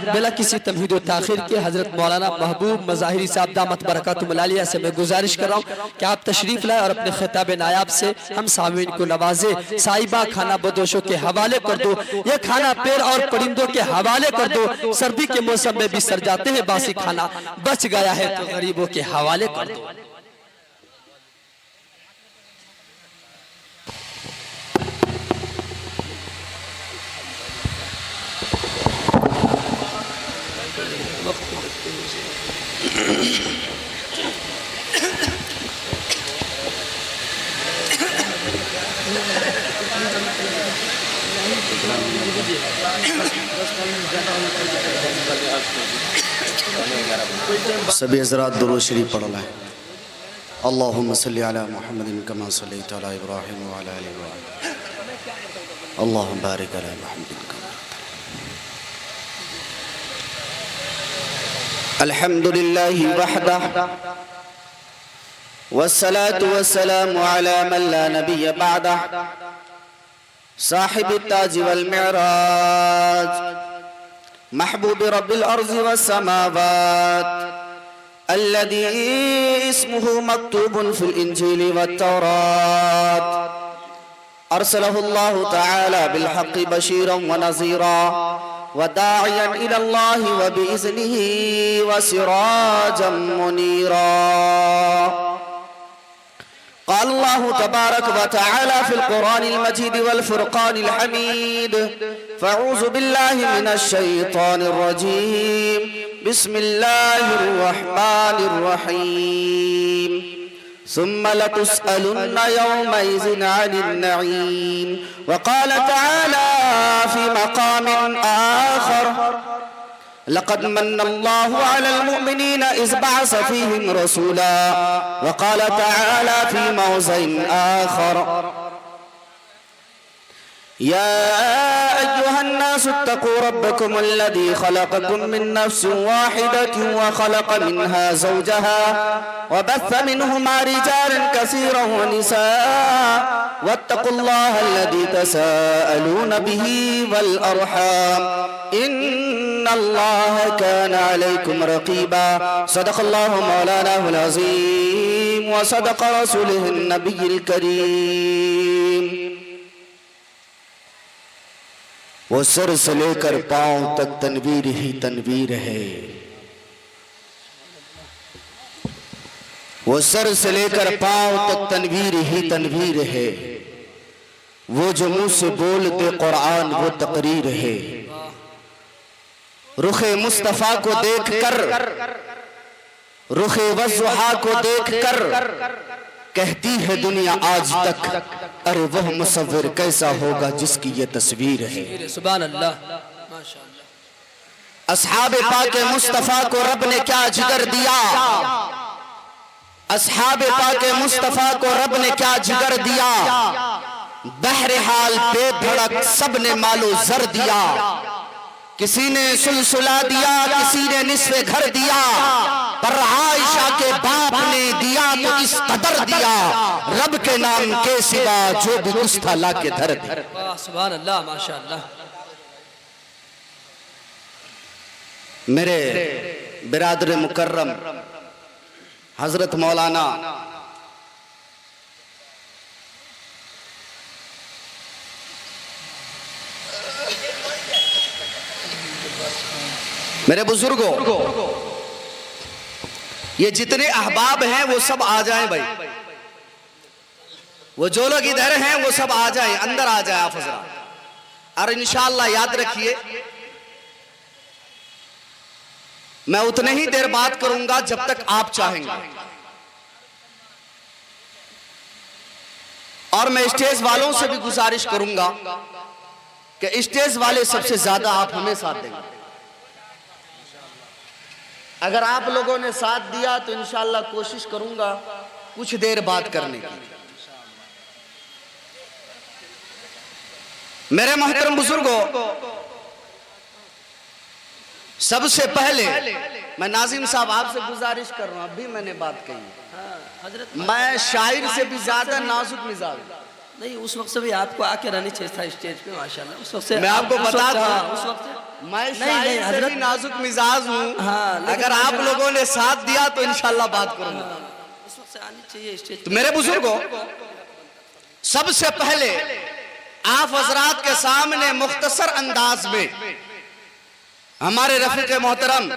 बिला किसी तमहीद व ताखिर के हजरत मौलाना महबूब मज़ाहिरी साहब दामत बरकातुहुल आलिया से मैं गुजारिश कर रहा हूँ कि आप तशरीफ लाए और अपने खिताब नायाब से हम सामीन को नवाजे। साहिबा खाना बदोशों के हवाले कर दो, ये खाना पेड़ और परिंदों के हवाले कर दो। सर्दी के मौसम में भी सर जाते हैं बासी खाना, बच गया है तो गरीबों के हवाले कर दो। सभी हज़रात दुरूद शरीफ पढ़ लें। अल्लाहुम्मा सल्लि अला मुहम्मदिन कमा सल्लैता अला इब्राहीम व अला आलि इब्राहीम, अल्लाहुम्मा बारिक अला मुहम्मदिन कमा। अल्हम्दुलिल्लाहि वहदह वस्सलातु वस्सलामु अला मन ला नबिय्य बअदह, साहिब ताज वल मिअराज, महबूब रब्बिल अर्ज़ि वस्समावात, अल्लज़ी इस्मुहु मक्तूबुन फिल इंजीली वत्तौरात, अरसलहुल्लाहु तआला बिल हक़्क़ि बशीरन व नज़ीरा व दाइयन इलल्लाहि व बिइज़निही व सिराजन मुनीरा। क़ाल अल्लाहु तबारक व तआला फिल क़ुरानिल मजीद वल फ़ुरक़ानिल हमीद, फ़अऊज़ु बिल्लाहि मिनश शैतानिर रजीम, बिस्मिल्लाहिर रहमानिर रहीम। सुम्मा लतुस्अलुन्ना यौमइज़िन अनिन नईम। व क़ाल तआला फ़ी मक़ामिन आख़र, लक़द मन्नल्लाहु अलल मुअमिनीना इज़ बअस फ़ीहिम रसूला। व क़ाल तआला फ़ी मौज़िइन आख़र, या अय्युहन नास इत्तक़ू रब्बकुम अल्लज़ी ख़लक़कुम मिन नफ़्सिन वाहिदतिन व ख़लक़ मिनहा ज़ौजहा व बस्स मिनहुमा रिजालन कसीरन व निसाअ वत्तक़ुल्लाहा अल्लज़ी तसाअलूना बिही वल अर्हाम, इन्नल्लाहा काना अलैकुम रक़ीबा। सदक़ल्लाहु मौलानाहुल अज़ीम व सदक़ रसूलुहुन नबिय्युल करीम। वो सर से लेकर पांव तक तनवीर ही तनवीर है, वो सर से लेकर पांव तक तनवीर ही तनवीर है। वो जो मुंह से बोलते कुरान वो तकरीर है। रुखे मुस्तफा को देखकर, रुखे वज़ुहा को देखकर कहती है दुनिया आज तक, अरे वह मुसव्विर कैसा होगा जिसकी ये तस्वीर है। सुभान अल्लाह, माशाअल्लाह। अस्हाबे पाके मुस्तफा को रब ने क्या जिगर दिया, अस्हाबे पाके मुस्तफा को रब ने क्या जिगर दिया। बहरहाल बेधड़क सब ने मालो जर दिया, किसी ने सुलसुला दिया, किसी ने निस्फ़े घर दिया, पर आयशा के बाप ने दिया तो इस कदर दिया, रब के नाम के सिवा जो भी कुछ था ला के धर दिया। सुभान अल्लाह, माशाअल्लाह। मेरे बिरादर मुकर्रम हजरत मौलाना मेरे बुजुर्गों, ये जितने अहबाब हैं वो सब आ जाएं भाई, वो जो लोग इधर हैं वो सब आ जाएं, अंदर आ जाए आप हज़रात। और इंशाअल्लाह याद रखिए मैं उतने ही देर बात करूंगा जब तक आप चाहेंगे, और मैं स्टेज वालों से भी गुजारिश करूंगा कि स्टेज वाले सबसे ज्यादा आप हमें साथ देंगे। अगर आप लोगों ने साथ दिया तो इंशाअल्लाह कोशिश करूंगा कुछ देर बात करने की। मेरे मोहतरम बुजुर्गों, सबसे पहले मैं नाजिम साहब आपसे गुजारिश कर रहा हूं, अभी मैंने बात कही, मैं शायर से भी ज्यादा नाजुक मिजाज नहीं, उस वक्त से भी आपको आके रहनी चाहिए था स्टेज पे, माशाल्लाह। उस वक्त से मैं आपको बता दूं, उस वक्त मैं नहीं, शायर से हजरत- भी नाजुक मिजाज हूँ। हाँ, लेकिन अगर आप लोगों ने साथ दिया तो इंशाल्लाह बात करूंगा। इस वक्त से आनी चाहिए स्टेज तो मेरे बुजुर्गों, सबसे पहले आप हजरात के सामने मुख्तसर अंदाज में हमारे रफीक मोहतरम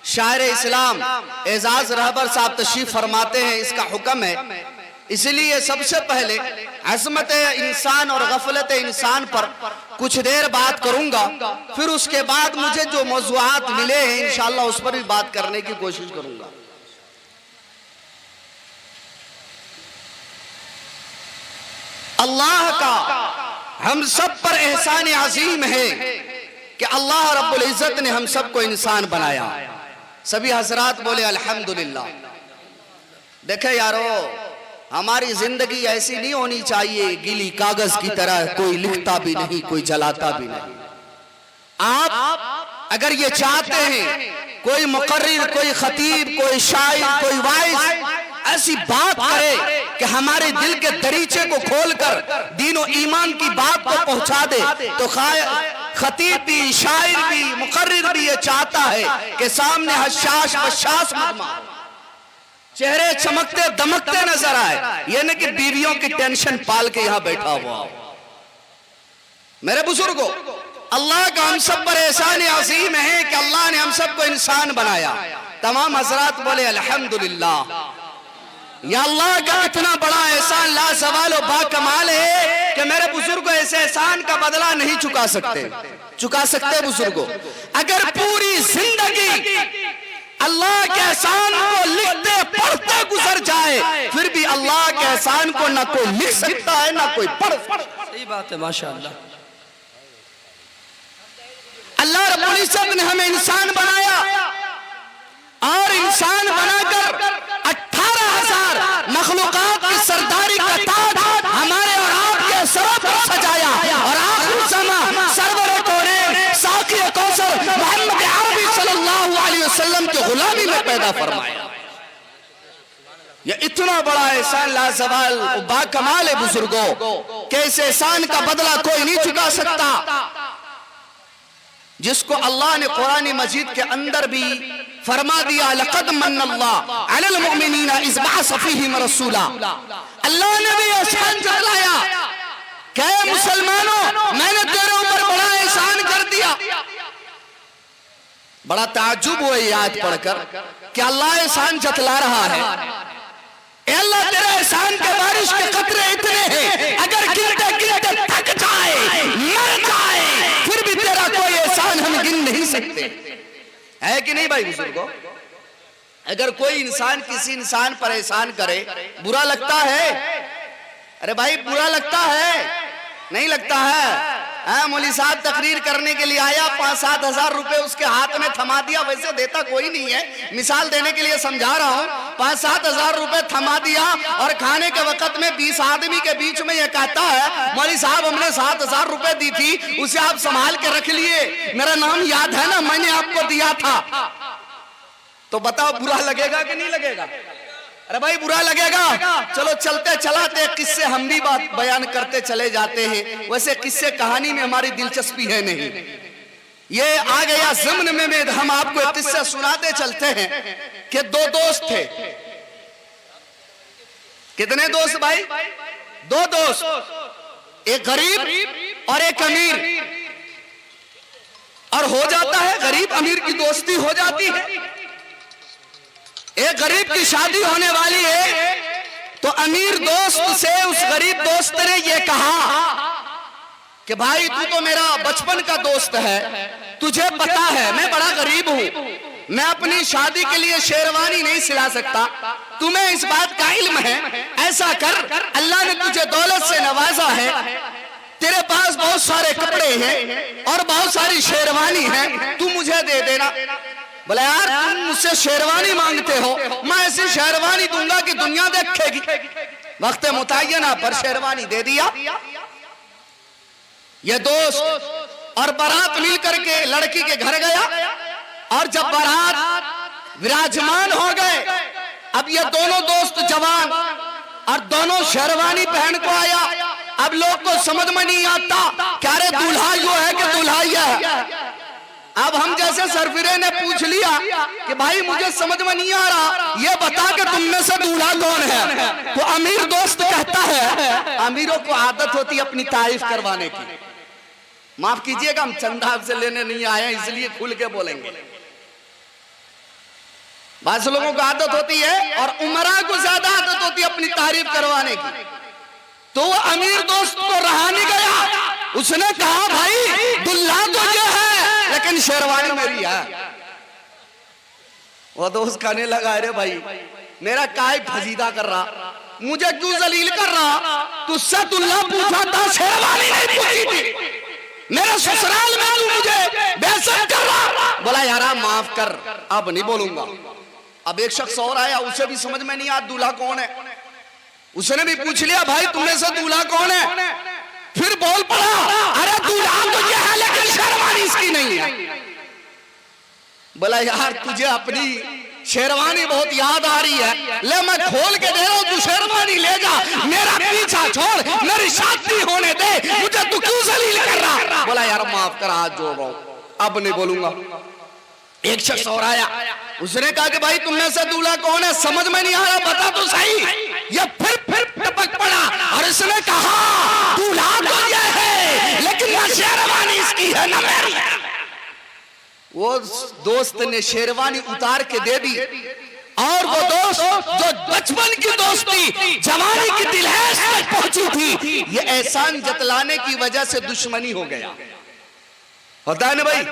शायर इस्लाम एजाज रहबर साहब तशरीफ फरमाते हैं, इसका हुक्म है। इसलिए सबसे पहले अज़मत इंसान और गफलत इंसान पर कुछ देर बात करूंगा, फिर उसके बाद मुझे जो मौज़ूआत मिले हैं इंशाअल्लाह उस पर भी बात करने की कोशिश करूंगा। अल्लाह का हम सब पर एहसान अजीम है कि अल्लाह रब्बुल इज्जत ने हम सबको इंसान बनाया। सभी हजरात बोले अल्हम्दुलिल्लाह। देखे यारो, हमारी जिंदगी ऐसी नहीं होनी चाहिए गीली कागज की तरह, कोई लिखता भी नहीं कोई जलाता भी नहीं। आप अगर ये चाहते हैं कोई मुकर्रिर, कोई खतीब, कोई शायर, कोई वाइज ऐसी बात करे कि हमारे दिल के दरीचे को खोलकर दीन और ईमान की बात को पहुंचा दे, तो खतीब भी, शायर भी, मुकर्रिर भी ये चाहता है कि सामने हशाश बशाश चेहरे चमकते दमकते नजर आए, ये नहीं कि बीवियों की टेंशन पाल के यहां बैठा हुआ। मेरे बुजुर्गों, अल्लाह का हम सब पर एहसान अज़ीम है कि अल्लाह ने हम सबको इंसान बनाया। तमाम हजरात बोले अल्हम्दुलिल्लाह। या अल्लाह का इतना बड़ा एहसान लाजवाल और बाकमाल है कि मेरे बुजुर्गों ऐसे एहसान का बदला नहीं चुका सकते बुजुर्गों। अगर पूरी जिंदगी अल्लाह के एहसान को लिखते पढ़ते गुजर जाए, फिर भी अल्लाह के एहसान को ना कोई लिख सकता है ना कोई पढ़। सही बात है, माशाअल्लाह। अल्लाह रब्बुल इज्जत ने हमें इंसान बनाया और इंसान बनाकर 18,000 मखलूकात की सरदारी का ताज हमारे और आपके सरों पर सजाया और आखिर ज़मां सरवर कौनैन साक़ी कौसर मोहम्मद अरबी सल्लल्लाहु अलैहि वसल्लम की गुलामी में पैदा फरमाया। ये इतना बड़ा एहसान लाजवाल बाकमाल है बुजुर्गों, कि इस एहसान का बदला कोई नहीं चुका सकता, जिसको अल्लाह ने कुरान मजीद के अंदर भी फरमा दिया, लक़द मन्नल्लाहु अलल मुमिनीना इज़ बअस फ़ीहिम रसूला। अल्लाह ने भी एहसान जताया कि मुसलमानों, मैंने तेरे ऊपर बड़ा एहसान कर दिया। बड़ा ताज्जुब हुआ ये आयत पढ़कर कि अल्लाह एहसान जतला रहा है। अल्लाह तेरे एहसान के बारिश के कतरे इतने हैं, अगर गिनते गिनते थक जाए, मर जाए, फिर भी तेरा कोई एहसान हम गिन नहीं सकते। है कि नहीं भाई बुजुर्गों? अगर कोई इंसान किसी इंसान पर एहसान करे, बुरा लगता है? अरे भाई बुरा लगता है? नहीं लगता है। मौलवी साहब तकरीर करने के लिए आया, 5-7 हजार रुपए उसके हाथ में थमा दिया, वैसे देता कोई नहीं है, मिसाल देने के लिए समझा रहा हूँ। 5-7 हजार रुपए थमा दिया और खाने के वक्त में 20 आदमी के बीच में ये कहता है, मौलवी साहब हमने 7 हजार रुपए दी थी, उसे आप संभाल के रख लिए, मेरा नाम याद है ना, मैंने आपको दिया था। तो बताओ बुरा लगेगा कि नहीं लगेगा? अरे भाई बुरा लगेगा। चलो चलते चलाते किस्से हम भी बात बयान करते चले जाते हैं, वैसे किस्से कहानी में हमारी दिलचस्पी है नहीं। ये आ गया ज़िम्न में हम आपको एक किस्सा सुनाते चलते हैं कि 2 दोस्त थे। कितने दोस्त भाई? 2 दोस्त, एक गरीब और एक अमीर। और हो जाता है गरीब अमीर की दोस्ती हो जाती है। एक गरीब की शादी होने वाली है तो अमीर दोस्त से उस गरीब दोस्त ने ये कहा कि भाई तू तो मेरा बचपन का दोस्त है, तुझे पता है मैं बड़ा गरीब हूं, मैं अपनी शादी के लिए शेरवानी नहीं सिला सकता, तुम्हें इस बात का इल्म है। ऐसा कर, अल्लाह ने तुझे दौलत से नवाजा है, तेरे पास बहुत सारे कपड़े हैं और बहुत सारी शेरवानी है, तू मुझे दे देना। बोला यार तुम मुझसे शेरवानी मांगते हो, मैं ऐसी शेरवानी दूंगा कि दुनिया देखेगी। वक्त मुतय्यना पर शेरवानी दे दिया। ये दोस्त और बारात मिल करके लड़की के घर गया और जब बारात विराजमान हो गए, अब ये दोनों दोस्त जवान और दोनों शेरवानी पहन को आया। अब लोग को समझ में नहीं आता क्या रे दूल्हा यो है कि दूल्हा ये है। अब हम जैसे सरफिरे ने पूछ लिया कि भाई मुझे समझ में नहीं आ रहा, ये बता के तुम में से दूल्हा कौन है, तो अमीर दोस्त कहता है अमीरों को आदत होती है अपनी तारीफ करवाने की। माफ कीजिएगा, हम चंदा आपसे लेने नहीं आए इसलिए खुल के बोलेंगे। बहुत से लोगों को आदत होती है और उमरा को ज्यादा आदत होती है अपनी तारीफ करवाने की। तो वो अमीर दोस्त तो रहा नहीं गया, उसने कहा भाई दुल्हा तो ये है लेकिन शेरवानी मेरी है। वो दोस्त कहने लगा अरे भाई मेरा काय फजीदा कर रहा, मुझे क्यों जलील कर रहा, तुझसे दुल्हा पूछा था शेरवानी नहीं पूछी थी, मेरे ससुराल में तू मुझे बेइज्जत कर रहा। बोला यार माफ कर, अब नहीं बोलूंगा। अब एक शख्स और आया, उसे भी समझ में नहीं आया दूल्हा कौन है, उसने भी पूछ लिया भाई तुमने से दूल्हा कौन है, फिर बोल पड़ा अरे दूल्हा तो ये है लेकिन शेरवानी इसकी नहीं है। बोला यार तुझे अपनी शेरवानी बहुत याद आ रही है, ले मैं खोल के दे रहा हूं, तू शेरवानी ले जा, मेरा पीछा छोड़, मेरी शादी होने दे, मुझे तू क्यों जलील कर रहा। बोला यार माफ कर, हाथ जोड़ रहा हूं, अब नहीं बोलूंगा। एक शख्स और आया, उसने कहा कि भाई तुम में से दूल्हा कौन है, समझ में नहीं आ रहा, बता तो सही। ये फिर टपक पड़ा और इसने कहा दूल्हा तो ये है लेकिन ना शेरवानी इसकी है ना मेरी। वो दोस्त ने शेरवानी उतार के दे दी और वो दोस्त जो बचपन की दोस्ती जवानी की दिलहैस तक पहुंची थी, ये एहसान जतलाने की वजह से दुश्मनी हो गया। होता है ना भाई,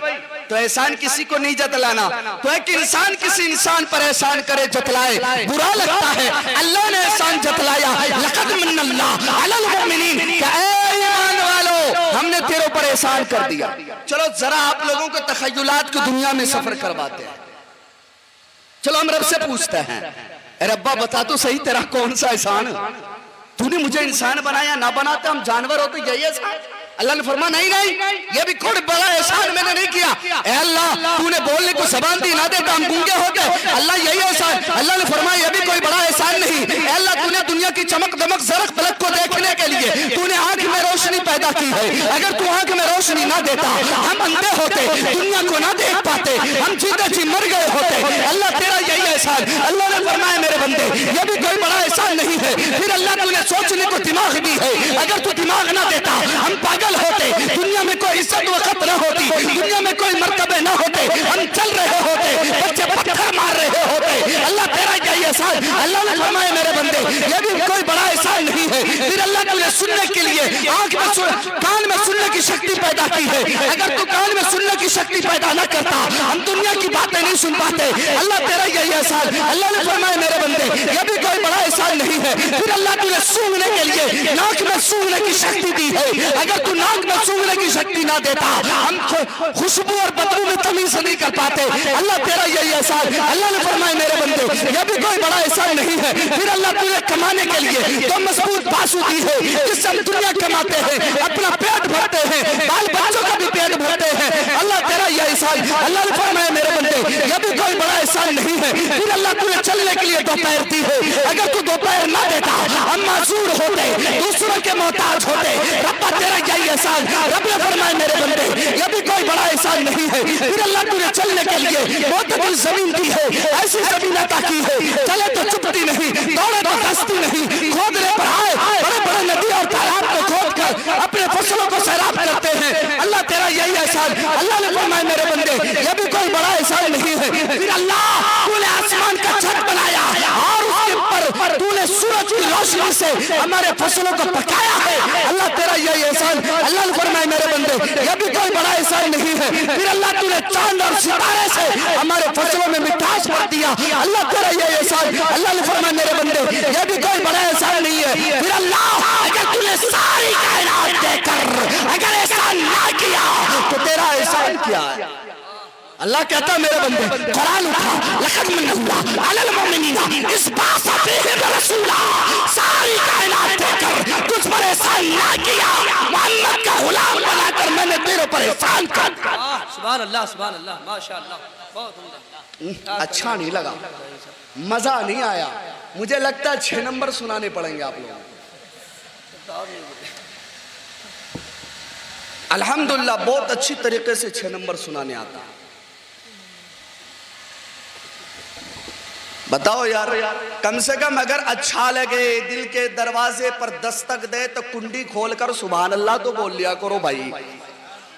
तो एहसान किसी को नहीं जतलाना, तो एक इंसान किसी इंसान पर एहसान करे जतलाए बुरा लगता है। अल्लाह ने एहसान जतलाया, लक़द मन्नल्लाहु अलल मुमिनीन, क्या ऐ ईमान वालों हमने तेरे ऊपर एहसान कर दिया। चलो जरा आप लोगों को तखय्युलात की दुनिया में सफर करवाते हैं। चलो हम रब से पूछते हैं, रब्बा बता तो सही तेरा कौन सा एहसान, तूने मुझे इंसान बनाया, ना बनाते हम जानवर होते, यही एहसान। अल्लाह ने फरमाया नहीं नहीं, ये भी कोई बड़ा एहसान मैंने नहीं किया। ए अल्लाह तूने बोलने को ज़बान दी, ना देता हम गूंगे हो गए, अल्लाह यही एहसान। अल्लाह ने फरमाया ये भी कोई बड़ा एहसान नहीं। ए अल्लाह तूने दुनिया की चमक दमक ज़रक बलक को देखने के लिए तूने आंख में रोशनी पैदा की है, अगर तू आंख में रोशनी ना देता हम अंधे होते, दुनिया को ना देख पाते, हम जीते जी मर गए होते। अल्लाह तेरा यही एहसान। अल्लाह ने फरमाया मेरे बंदे ये भी कोई बड़ा एहसान नहीं है। फिर अल्लाह तूने सोचने को दिमाग दी है, अगर तू दिमाग ना देता हम पागल होते, दुनिया में कोई इज्जत वक़्त न होती, दुनिया में कोई मर्तबे न होते, हम चल रहे होते, बच्चे पत्थर मार रहे होते। अल्लाह तेरा यही एहसान। अल्लाह ने फरमाया मेरे बंदे ये भी कोई बड़ा एहसान नहीं है। फिर अल्लाह तूने सुनने के लिए आंख में कान में सुनने की शक्ति पैदा की है, अगर तू कान में सुनने की शक्ति पैदा न करता हम दुनिया की बातें नहीं सुन पाते। अल्लाह तेरा यही एहसान। अल्लाह ने फरमाया मेरे बंदे ये भी कोई बड़ा एहसान नहीं है। फिर अल्लाह तूने सूंघने के लिए नाक में सूंघने की शक्ति दी है, अगर तू नाक में सूंघने की शक्ति ना देता हम खुशबू और बदबू में तमीज नहीं कर पाते। अल्लाह तेरा यही एहसान। अल्लाह ने फरमाया मेरे बंदे यह भी कोई बड़ा एहसान नहीं है। फिर अल्लाह तूने कमाने के लिए तो मजबूत बासु दी है, जिससे हम दुनिया कमाते हैं, अपना पेट भरते हैं, बाल बच्चों का भी पेट भरते हैं। अल्लाह तेरा यह एहसान। अल्लाह ने फरमाया मेरे बंदे यह भी कोई बड़ा एहसान नहीं है। फिर अल्लाह तूने चलने के लिए दोपहर दी है, अगर तू दोपहर ना देता हम मासूर होते, दूसरों के मोहताज होते। रब्बा तेरा यही एहसान। रब ने फरमाया मेरे बंदे यह भी कोई बड़ा एहसान नहीं है। फिर अल्लाह तूने चलने के लिए मोतबरी जमीन दी है, ऐसी जमीन अता की है, चले तो चुपती नहीं, दौड़े तो दस्ती नहीं, खोदने पर आए बड़े बड़े नदी और तालाब को खोद कर अपने फसलों को सैराब करते हैं। अल्लाह तेरा यही एहसान। अल्लाह ने फरमाया मेरे बंदे यह भी कोई बड़ा एहसान नहीं है। फिर अल्लाह तूने आसमान का छत बनाया और उसके ऊपर तूने सूरज की रोशनी से हमारे फसलों को पकाया है। अल्लाह तेरा यही एहसान। अल्लाह ने फरमाया मेरे बंदे यह भी कोई बड़ा एहसान नहीं है। फिर अल्लाह तूने चांद और सितारे से हमारे फसलों में मिठास भर दिया। अल्लाह तेरा यही एहसान। अल्लाह ने फरमाया मेरे बंदे यह भी कोई बड़ा एहसान नहीं है। फिर अल्लाह अगर तूने सारी कायनात देकर अगर एहसान ना किया तो तेरा एहसान क्या है। अल्लाह कहता है मेरे बंदे कुरान उठा, लक़द मन्नल्लाहु अलल मुमिनीना इज़ बअसा फ़ीहिम रसूला, सारी कायनात देकर कुछ पर एहसान ना किया, मोहम्मद का गुलाम बनाकर मैंने तेरे पर एहसान कर। सुभान अल्लाह सुभान अल्लाह माशाअल्लाह, बहुत उम्दा। अच्छा नहीं लगा, मजा नहीं आया, मुझे लगता है 6 नंबर सुनाने पड़ेंगे आप लोगों को। अल्हम्दुलिल्लाह बहुत अच्छी तरीके से 6 नंबर सुनाने आता है। बताओ यार, कम से कम अगर अच्छा लगे, दिल के दरवाजे पर दस्तक दे तो कुंडी खोलकर सुभान अल्लाह तो बोल लिया करो भाई।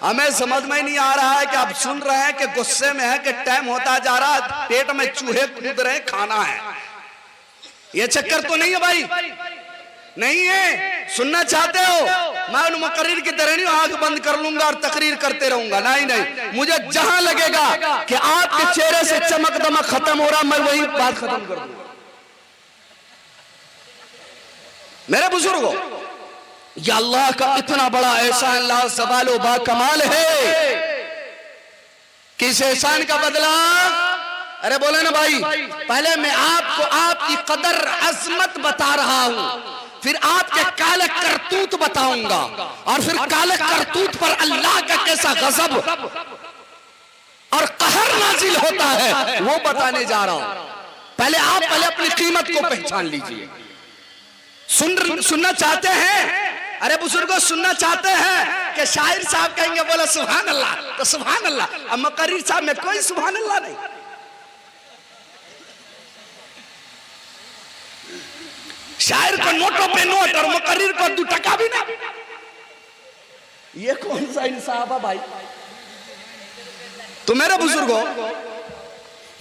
हमें समझ में नहीं आ रहा है कि आप सुन रहे हैं कि गुस्से में है कि टाइम होता जा रहा है, पेट में चूहे कूद रहे, खाना है। ये चक्कर तो नहीं है भाई, नहीं है। सुनना चाहते हो, मैं उन मुकर्रिर की तरह नहीं आंख बंद कर लूंगा और तकरीर करते रहूंगा, नहीं नहीं। मुझे जहां लगेगा कि आपके चेहरे से चमक दमक खत्म हो रहा, मैं वही बात खत्म कर दूंगा। मेरे बुजुर्गों, या अल्लाह का इतना बड़ा एहसान, अल्लाह सवालो बा कमाल है। किस एहसान का बदला? अरे बोले ना भाई, पहले मैं आपको आपकी कदर अजमत बता रहा हूं, फिर आपके काले करतूत बताऊंगा, और फिर काले करतूत पर अल्लाह का कैसा गजब और कहर नाजिल होता है वो बताने जा रहा हूं। पहले अपनी कीमत को पहचान लीजिए। सुनना चाहते हैं? अरे बुजुर्गों, सुनना चाहते हैं कि शायर साहब कहेंगे बोला सुभान अल्लाह, तो सुभान अल्लाह। अब मुकर्रिर साहब में कोई सुभान अल्लाह नहीं। शायर को नोटों पे नोट और मुकर्रिर को 2 टका भी नहीं। ये कौन सा इंसाफ है भाई? तो मेरे बुजुर्गों,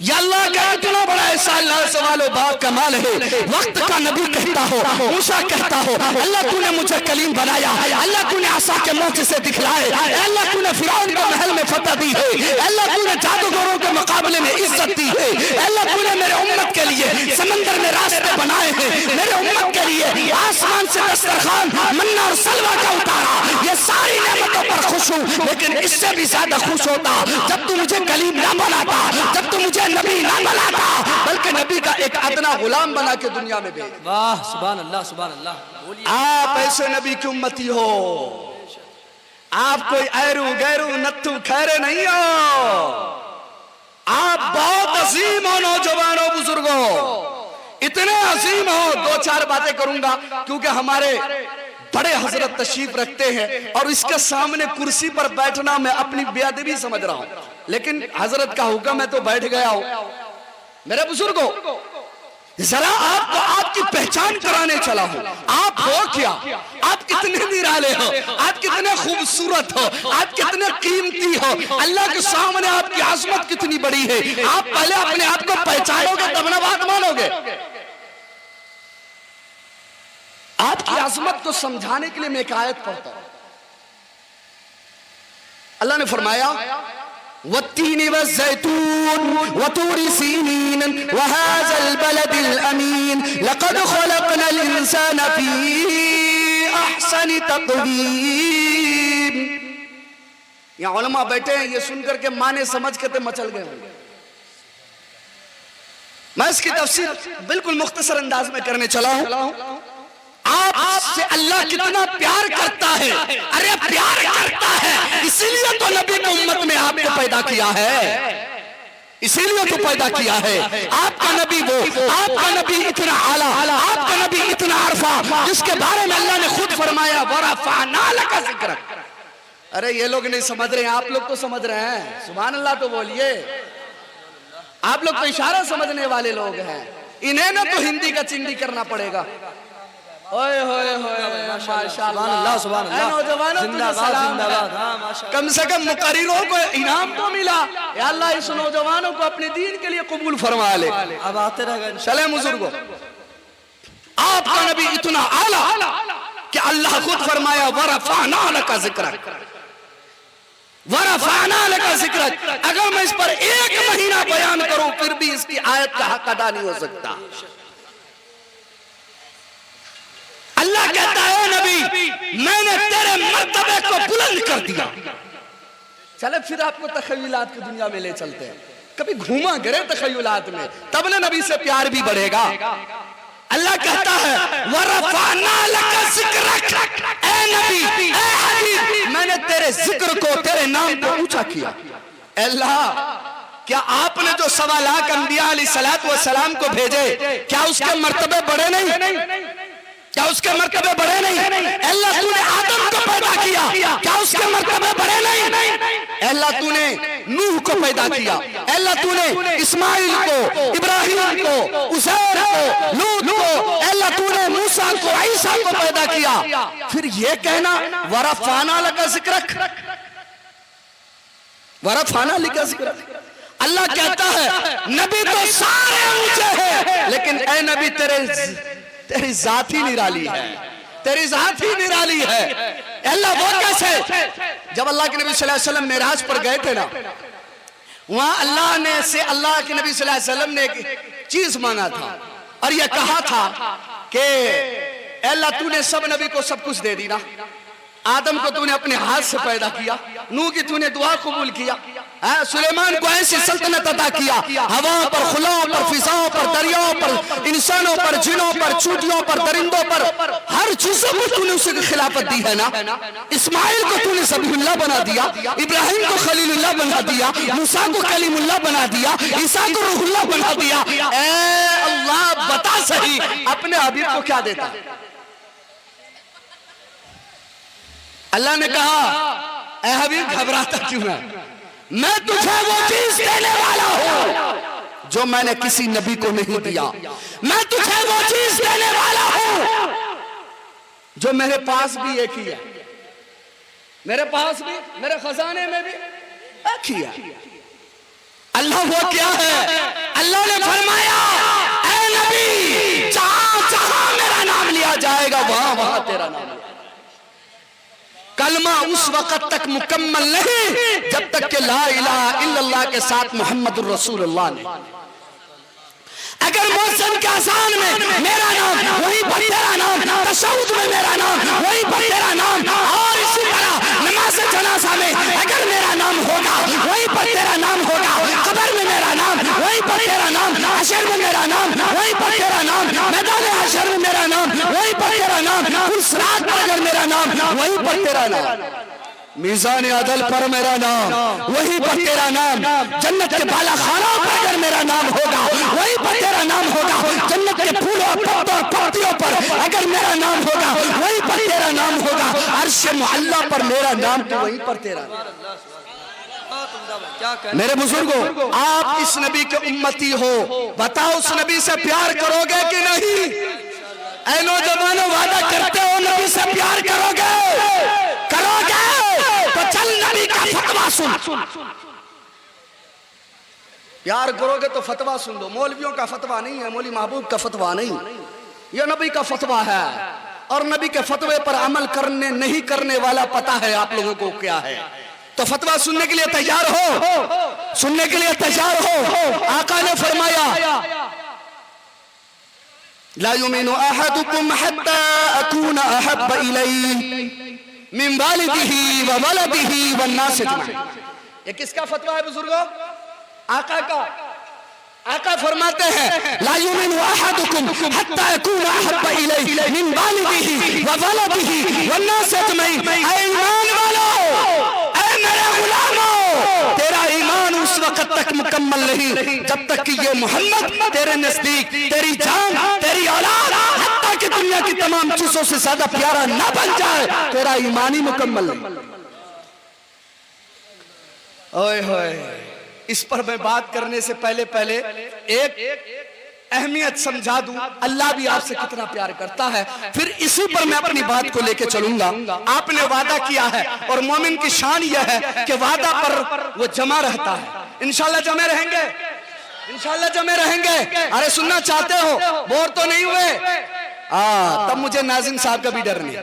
या अल्लाह का इतना बड़ा एहसान, सवालो बात कमाल है। वक्त का नबी कहता हो, मूसा कहता हो, अल्लाह तूने मुझे कलीम बनाया, अल्लाह तूने आसा के मौके से दिखलाए, अल्लाह तूने फिरौन के महल में फतह दी है, अल्लाह तूने जादूगरों के मुकाबले में इज्जत दी है, अल्लाह तूने मेरे उम्मत के लिए समंदर में रास्ते बनाए हैं, मेरे उम्मत के लिए आसमान से दस्तरखान मन्ना और सलवा का उतारा। ये सारी नेमतों पर खुश हूँ, लेकिन इससे भी ज्यादा खुश होता जब तू मुझे कलीम ना बनाता, जब तू मुझे नबी ना बनाता, बल्कि नबी का एक अदना गुलाम बना के दुनिया में भेज। वाह, सुभान अल्लाह, सुभान अल्लाह। आप ऐसे नबी की उम्मती हो, आप कोई ऐरू गैरू नत्थु खैरे नहीं हो, आप बहुत अजीम हो नौजवानों बुजुर्गों, इतने अजीम हो। 2-4 बातें करूंगा क्योंकि हमारे बड़े हजरत तशरीफ रखते हैं और इसके सामने कुर्सी पर बैठना मैं अपनी बेअदबी समझ रहा हूं, लेकिन हजरत का हुक्म है तो बैठ गया हूं। मेरे बुजुर्गों, जरा आपको आपकी पहचान कराने चला हूं। आप हो क्या? आप कितने निराले हो, आप कितने खूबसूरत हो, आप कितने कीमती हो, अल्लाह के सामने आपकी आजमत कितनी बड़ी है। आप पहले अपने आप को पहचानोगे तब ना बात मानोगे। आपकी आजमत को समझाने के लिए मैं एक आयत पढ़ता हूं। अल्लाह ने फरमाया, वत्तीन वज़ैतून वतूरी सीनीन वहाज़ल बलदिल अमीन लक़द ख़लक़नल इंसान फ़ी अहसनि तक़वीम। यहाँ उलमा बैठे हैं, ये सुनकर के माने समझ के तो मचल गए होंगे। मैं इसकी तफसीर बिल्कुल मुख्तसर अंदाज में करने चला हूं। आपसे अल्लाह कितना प्यार करता है, अरे प्यार करता है, इसीलिए तो नबी की उम्मत में आपको पैदा किया है, इसीलिए तो पैदा किया है। आपका नबी वो, आपका नबी इतना आला, आपका नबी इतना अरफा, जिसके बारे में अल्लाह ने खुद फरमाया वरफ़अना लका ज़िक्रक। अरे ये लोग नहीं समझ रहे हैं, आप लोग तो समझ रहे हैं। सुभान अल्लाह तो बोलिए। आप लोग तो इशारा समझने वाले लोग हैं, इन्हें ना तो हिंदी का चिंदी करना पड़ेगा। ओए होए होए, माशाअल्लाह, सुभान अल्लाह। नौजवानों तुझे सलाम। कम से कम मुकर्रिरों को इनाम तो मिला। या अल्लाह इस नौजवानों को अपने दीन के लिए कबूल फरमा ले। अब आते रहेगा। चले बुजुर्गों, आपका नबी इतना आला कि अल्लाह खुद फरमाया वरफ़अना लका ज़िक्रक, वरफ़अना लका ज़िक्रक। अगर मैं इस पर 1 महीना बयान करूं फिर भी इसकी आयत का हक अदा नहीं हो सकता। अल्लाह कहता है नबी मैंने तेरे मर्तबे को बुलंद कर दिया। चले फिर आपको तख़य्युलात की दुनिया में ले चलते हैं, कभी घूमा करे तख़य्युलात में, तब ना नबी से प्यार भी बढ़ेगा। अल्लाह कहता है वरफ़अना लका ज़िक्रक, ए नबी, ए हबीब, मैंने तेरे जिक्र को, तेरे नाम को ऊंचा किया। अल्लाह, क्या आपने जो 1.25 लाख अंबिया अलैहिस्सलातु वस्सलाम को भेजे, क्या उसके मर्तबे बढ़े नहीं? क्या उसके मर्तबे बढ़े नहीं? अल्लाह तूने आदम को पैदा किया, क्या उसके मर्तबे बढ़े नहीं? अल्लाह तूने नूह को पैदा किया, अल्लाह तूने इस्माइल को, इब्राहिम को, उज़ैर को, लूत को, अल्लाह तूने मूसा को, ईसा को पैदा किया। फिर ये कहना वरफ़ाना लका ज़िक्रक, वरफ़ाना लका ज़िक्रक। अल्लाह कहता है नबी तो सारे ऊंचे हैं, लेकिन ऐ नबी तेरी जात ही निराली है, तेरी जात ही निराली है। अल्लाह वो कैसे? जब अल्लाह के नबी सल्लल्लाहु अलैहि वसल्लम मेराज पर गए थे ना, वहां अल्लाह के नबी सल्लल्लाहु अलैहि वसल्लम ने एक चीज मांगा था और यह कहा था कि अल्लाह तूने सब नबी को सब कुछ दे दी ना, आदम को तूने अपने हाथ से पैदा किया, नूह की तूने दुआ कबूल किया, सुलेमान को ऐसी सल्तनत अता किया, हवाओं पर, खुलाओं पर, फिजाओं पर, दरियाओं पर, इंसानों पर, जिनों पर, चूटियों पर, दरिंदों पर, हर चीजों पर तूने उसे खिलाफत दी है ना। इस्माइल को तूने सबीहुल्लाह बना दिया, इब्राहिम को खलीलुल्लाह बना दिया, मूसा को कलीमुल्लाह बना दिया, ईसा को रूहुल्लाह बना दिया। ऐ अल्लाह बता सही अपने हबीब को क्या देता? अल्लाह ने कहा ऐ हबीब घबराता क्यों है, मैं तुझे वो चीज देने वाला हूं जो मैंने किसी नबी को नहीं दिया, मैं तुझे वो चीज देने वाला हूं जो मेरे पास भी एक ही है, मेरे पास भी, मेरे खजाने में भी एक ही है। अल्लाह वो क्या है? अल्लाह ने फरमाया ऐ नबी जहां जहां मेरा नाम लिया जाएगा वहां वहां तेरा नाम। कलमा उस वक्त तक मुकम्मल नहीं जब तक कि ला इलाहा इल्लल्लाह के साथ मुहम्मदुर रसूलुल्लाह ने। अगर मौसम के आसान में मेरा नाम, वहीं पर तेरा नाम, तशहुद में मेरा नाम, वहीं पर तेरा नाम, और इसी तरह नमाज जनाजा में अगर मेरा नाम होगा वहीं पर तेरा नाम होगा, कब्र में मेरा नाम, वहीं पर तेरा नाम, हशर में मेरा नाम, वहीं पर तेरा नाम, मैदान हशर में मेरा नाम, वहीं पर तेरा नाम, पुरस्रात पर अगर मेरा नाम, वहीं पर तेरा नाम, मीज़ान अदल पर मेरा नाम, वहीं पर तेरा नाम, जन्नत के बाला खानों पर अगर मेरा नाम होगा वहीं पर तेरा नाम होगा, जन्नत के फूलों पत्तों पत्तियों पर अगर मेरा नाम होगा वहीं पर तेरा नाम होगा, अर्श मुअल्ला पर मेरा नाम तो वहीं पर तेरा। मेरे बुजुर्गों, आप इस नबी के उम्मती हो, बताओ उस नबी से प्यार करोगे कि नहीं? ऐ नौजवानों, वादा करते हो नबी से प्यार करोगे? करोगे तो चल नबी का फतवा सुन। प्यार करोगे तो फतवा सुन दो। मौलवियों का फतवा नहीं है, मौली महबूब का फतवा नहीं, यह नबी का फतवा है। और नबी के फतवे पर अमल करने नहीं करने वाला पता है आप लोगों को क्या है। तो फतवा सुनने के लिए तैयार हो? सुनने के लिए तैयार हो? आका ने फरमाया ला युमिनु अहदुकुम हत्ता अकूना अहब्ब इलैहि मिन वालिदिही व वलदिही वन नास अजमईन। ये किसका फतवा है बुजुर्गों? आका का। आका फरमाते हैं ला युमिनु अहदुकुम हत्ता अकूना अहब्ब इलैहि मिन वालिदिही व वलदिही वन नास अजमईन। ऐ ईमान वालों, ऐ मेरे गुलामों, तेरा ईमान उस वक्त तक मुकम्मल नहीं जब तक कि ये मोहम्मद तेरे नजदीक तेरी जान, तेरी औलाद, हत्ता कि दुनिया की तमाम चीजों से ज्यादा प्यारा ना बन जाए, तेरा ईमान ही मुकम्मल नहीं। ओए होए, इस पर मैं बात करने से पहले एक अहमियत समझा दूं। अल्लाह भी आपसे कितना प्यार करता है, फिर इसी पर मैं अपनी बात को लेकर चलूंगा। आपने वादा किया है और मोमिन की शान यह है कि वादा पर वो जमा रहता है। इंशाल्लाह जमे रहेंगे, इंशाल्लाह जमे रहेंगे। अरे सुनना चाहते हो? बोर तो नहीं हुए? तब मुझे नाज़िम साहब का भी डर नहीं।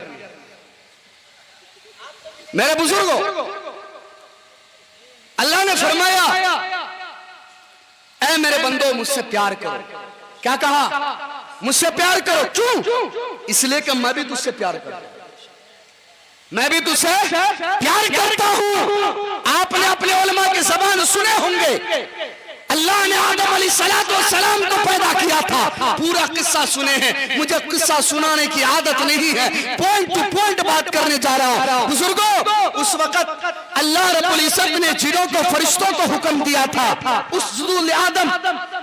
मेरे बुजुर्गों, अल्लाह ने फरमाया ऐ मेरे बंदो मुझसे प्यार करो। क्या कहा? मुझसे प्यार करो। क्यों? इसलिए कि मैं भी तुझसे प्यार करता हूं, मैं भी तुझसे प्यार करता हूं। आपने अपने उलमा की ज़बान सुने होंगे, अल्लाह ने आदम अलैहिस्सलाम को पैदा किया था, पूरा किस्सा सुने हैं। मुझे किस्सा सुनाने की आदत नहीं है, पॉइंट टू पॉइंट बात करने जा रहा हूं। बुजुर्गों, उस वक्त अल्लाह रब्बुल इज्जत ने जिनों को, फरिश्तों को हुक्म दिया था उसजुदू ले आदम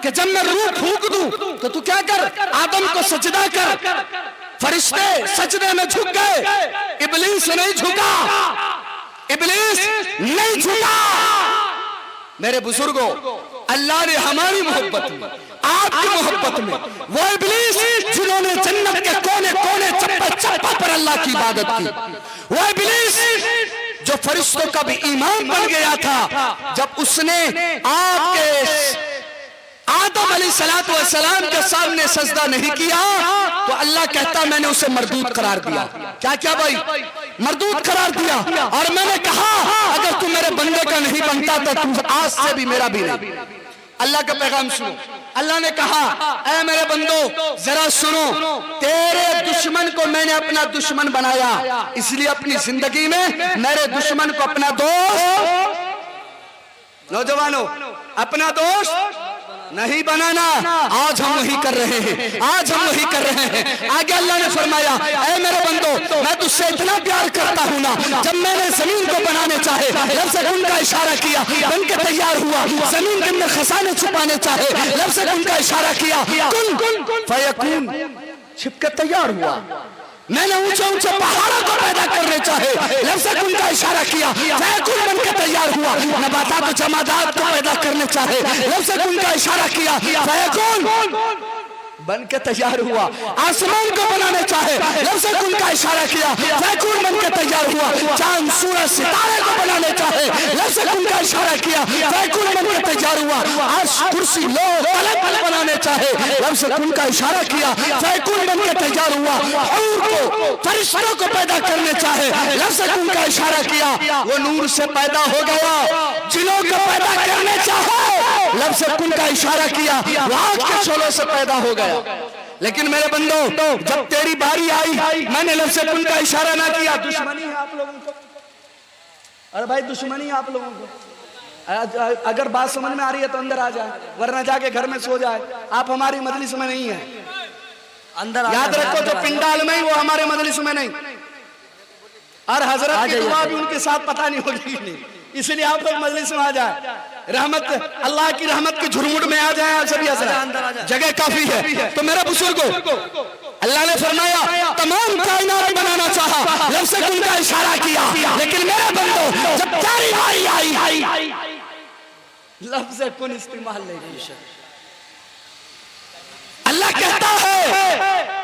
कि जब मैं रूह फूंक दूं तो तू क्या कर? आदम को सजदा कर। फरिश्ते सजदे में झुक गए, इब्लीस नहीं झुका, इब्लीस नहीं झुका। मेरे बुजुर्गों, अल्लाह ने हमारी मोहब्बत में, आपकी मोहब्बत में, वो इब्लीस जिन्होंने जन्नत के कोने कोने चप्पा चप्पा पर अल्लाह की इबादत की, वो इब्लीस जो फरिश्तों का भी ईमान बन गया था, जब उसने आपके आदम अलैहिस्सलातु वस्सलाम के सामने सजदा नहीं किया तो अल्लाह कहता मैंने उसे मरदूद करार दिया। क्या क्या भाई, मरदूद करार दिया। और मैंने कहा अगर तू मेरे बंदे का नहीं बनता तो तू आज से भी मेरा भी नहीं। अल्लाह का पैगाम सुनो, अल्लाह ने कहा ऐ मेरे बंदो जरा सुनो, तेरे दुश्मन को मैंने अपना दुश्मन बनाया, इसलिए अपनी जिंदगी में मेरे दुश्मन को अपना दोस्त, नौजवानों अपना दोस्त नहीं बनाना। आज हम वही कर रहे हैं, आज हम वही कर रहे हैं। आगे अल्लाह ने फरमाया ऐ मेरे बंदो मैं तुझसे इतना प्यार करता हूँ ना, जब मैंने जमीन को बनाने चाहे लफ्ज़ कुन का इशारा किया, बन के तैयार हुआ। जमीन के अंदर खजाने छुपाने चाहे लफ्ज़ कुन का इशारा किया, कुन फयकुन छिप के तैयार हुआ। मैंने ऊंचे ऊंचे पहाड़ों को पैदा करने चाहे लफ्ज़ कुन का इशारा किया, फयकुन बन के तैयार हुआ। नबातात जमादात को पैदा करने चाहे लफ्ज़ कुन का इशारा किया, फयकुन बन के तैयार हुआ। आसमान को बनाने चाहे लफ्ज़ कुन का इशारा किया, फयकुन बन के तैयार हुआ। चांद सूरज सितारे को बनाने चाहे लफ्ज़ कुन का इशारा किया, फयकुन बन के तैयार हुआ। अर्श कुर्सी लोह कलम बनाने चाहे लफ्ज़ कुन का इशारा किया, फयकुन बन के तैयार हुआ। हूर को फरिश्तों को पैदा करने चाहे लफ्ज़ कुन का इशारा किया, वो नूर से पैदा हो गया। जिनों को पैदा करने चाहे लफ्ज़ कुन का इशारा किया, आग के शोलों से पैदा हो गया। लेकिन मेरे बंदो जब तेरी बारी आई मैंने लफ्ज़ कुन का इशारा ना किया। दुश्मनी है आप लोगों को, अरे भाई दुश्मनी है आप लोगों को। अगर बात समझ में आ रही है तो अंदर आ जाए, वरना जाके घर में सो जाए। आप हमारी मजलिस में नहीं है, अंदर याद रखो, जो पिंडाल में ही वो हमारे मजलिस में नहीं। और हजरत की दुआ भी उनके साथ पता नहीं होगी नहीं, इसलिए आप लोग मजलिस में आ जाए। रहमत अल्लाह की रहमत के झुरमुट में आ जाए आप सभी, जगह काफी है। तो मेरा बुजुर्गो अल्लाह ने फरमाया तमाम कायनात बनाना चाहा, लफ्ज़ कुन का इशारा किया, लेकिन मेरे बंदो जब तेरी बारी आई लफ्ज़ कुन इस्तेमाल नहीं किया। अल्लाह कहता है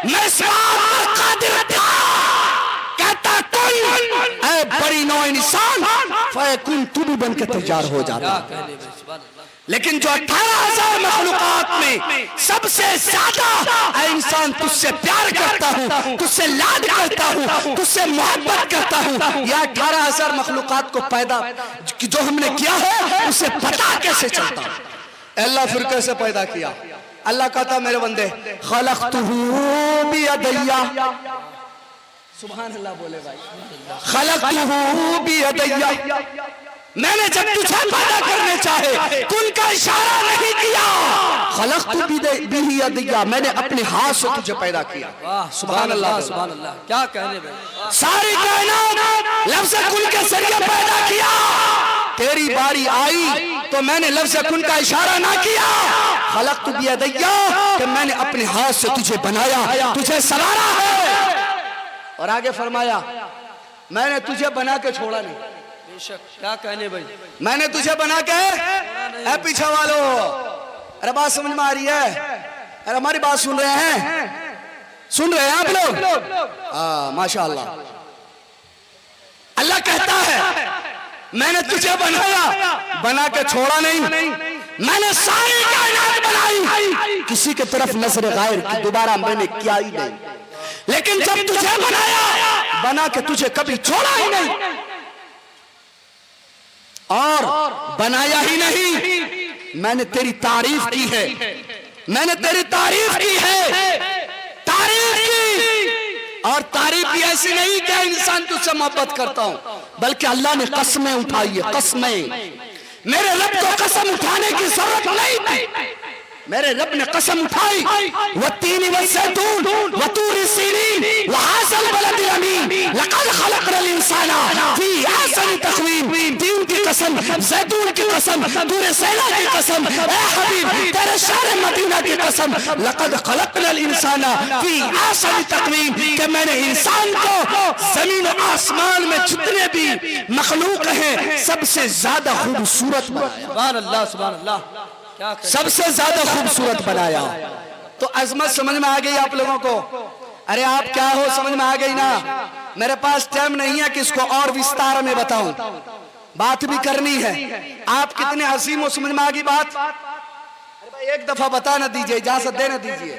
मैं इस बात पर कादिर था, कहता कुन ऐ बड़ी नौ इंसान फयकुन तू भी बन के तैयार हो जाता। लेकिन जो 18,000 मखलूकात में सबसे ज्यादा इंसान तुझसे प्यार करता हूँ, तुझसे लाड करता हूँ, तुझसे मोहब्बत करता हूँ, यह 18,000 मखलूकात को पैदा जो हमने किया है उसे पता कैसे चलता। अल्लाह फिर कैसे पैदा किया? अल्लाह कहता मेरे बंदे खलक़तुहू बियदैया, सुभान अल्लाह बोले भाई, खलक़तुहू बियदैया, मैंने जब तुझे पैदा करने चाहे कुन का इशारा नहीं किया, खलक़तु बियदैया, मैंने अपने हाथ से तुझे पैदा किया। सुभान अल्लाह, सुभान अल्लाह, क्या कहने भाई, सारी कायनात लफ्ज़ कुन के जरिए पैदा किया। तेरी बारी आई तो मैंने लफ्ज़ कुन का इशारा ना किया, खलक़तु बियदैया, कि मैंने अपने हाथ से तुझे बनाया, तुझे संवारा है। और आगे फरमाया मैंने तुझे बना के छोड़ा नहीं। बेशक, क्या कहने भाई, मैंने तुझे बना के, ऐ पीछे वालों अरे बात समझ में आ रही है? अरे हमारी बात सुन रहे हैं, सुन रहे हैं आप लोग? माशाअल्लाह। अल्लाह कहता है मैंने तुझे बनाया, बना के छोड़ा नहीं, मैंने सारी कायनात बनाई, किसी की तरफ नजर गायर की दोबारा मैंने किया ही नहीं। लेकिन जब तुझे बनाया, बना के तुझे कभी छोड़ा ही नहीं, और बनाया ही नहीं, मैंने तेरी तारीफ की है, मैंने तेरी तारीफ की है, तारीफ की। और तारीफ भी ऐसी नहीं कि इंसान तुझसे मोहब्बत करता हूं, बल्कि अल्लाह ने कसमें उठाई है, कसमें। मेरे रब को कसम उठाने की जरूरत नहीं थी, मेरे रब ने कसम उठाई, वत्तीन वज़्ज़ैतून वतूर सीनीन वहाज़ल बलदिल अमीन लक़द ख़लक़नल इंसाना फ़ी अहसनि तक़वीम। तीन की कसम, ज़ैतून की कसम, तूर सीना की कसम, ए हबीब तेरे शहर मदीना की कसम, लक़द ख़लक़नल इंसाना फ़ी अहसनि तक़वीम, कि मैंने इंसान को जमीन और आसमान में जितने भी मखलूक हैं सबसे ज्यादा खूबसूरत बनाया। सुभान अल्लाह, सुभान अल्लाह, क्या सबसे ज्यादा खूबसूरत बनाया। तो अजमत समझ में आ गई आप लोगों को? अरे आप क्या हो, समझ में आ गई ना? मेरे पास टाइम नहीं है कि इसको और विस्तार में बताऊं, बात भी करनी है। आप कितने हसीम हो, समझ में आ गई बात? अरे भाई एक दफा बता ना दीजिए, इजाजत दे ना दीजिए।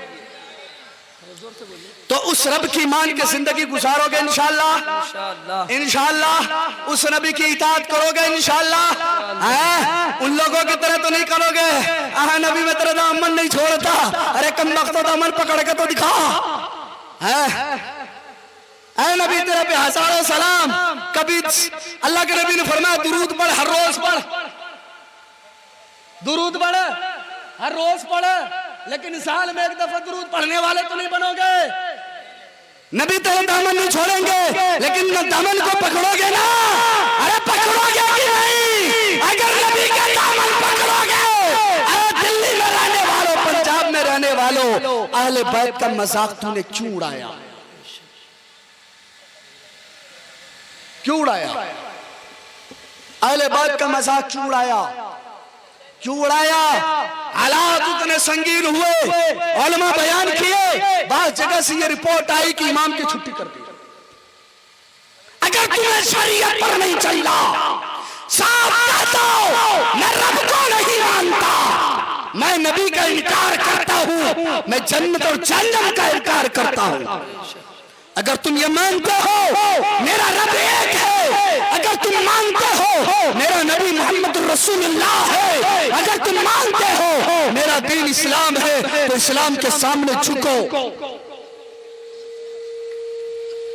तो उस रब की मान के जिंदगी गुजारोगे इंशाअल्लाह, इंशाअल्लाह उस नबी की इताअत करोगे इंशाअल्लाह। उन लोगों की तरह तो नहीं करोगे, आहा नबी में तेरा दामन नहीं छोड़ता, अरे कम वक्त दामन पकड़ के तो दिखा। ऐ नबी तेरे पे हजारों सलाम। कभी अल्लाह के नबी ने फरमाया दुरूद पढ़, हर रोज पढ़, दुरूद पढ़, हर रोज पढ़, लेकिन साल में एक दफा दुरूद पढ़ने वाले तो नहीं बनोगे। नबी तेरे दामन नहीं छोड़ेंगे, लेकिन दामन को पकड़ोगे ना, अरे पकड़ोगे कि नहीं? अगर नबी का दामन पकड़ोगे, अरे दिल्ली में रहने वालों, पंजाब में रहने वालों, अहले बैत का मजाक तूने क्यों उड़ाया? क्यों उड़ाया? अहले बैत का मजाक क्यों उड़ाया? क्यों उड़ाया? हालात उतने संगीन हुए, उलमा बयान किए, बास जगह से ये रिपोर्ट आई कि इमाम की छुट्टी कर दी। अगर तुम्हें शरीयत पर नहीं चलना, साफ कहता हूं मैं रब को नहीं मानता, मैं नबी का इनकार करता हूं, मैं जन्नत और जहन्नम का इनकार करता हूं। अगर तुम ये मानते हो मेरा रब एक है, अगर तुम मानते हो मेरा नबी मोहम्मद रसूलुल्लाह है, अगर तुम मानते हो मेरा दीन इस्लाम है, तो इस्लाम के सामने झुको।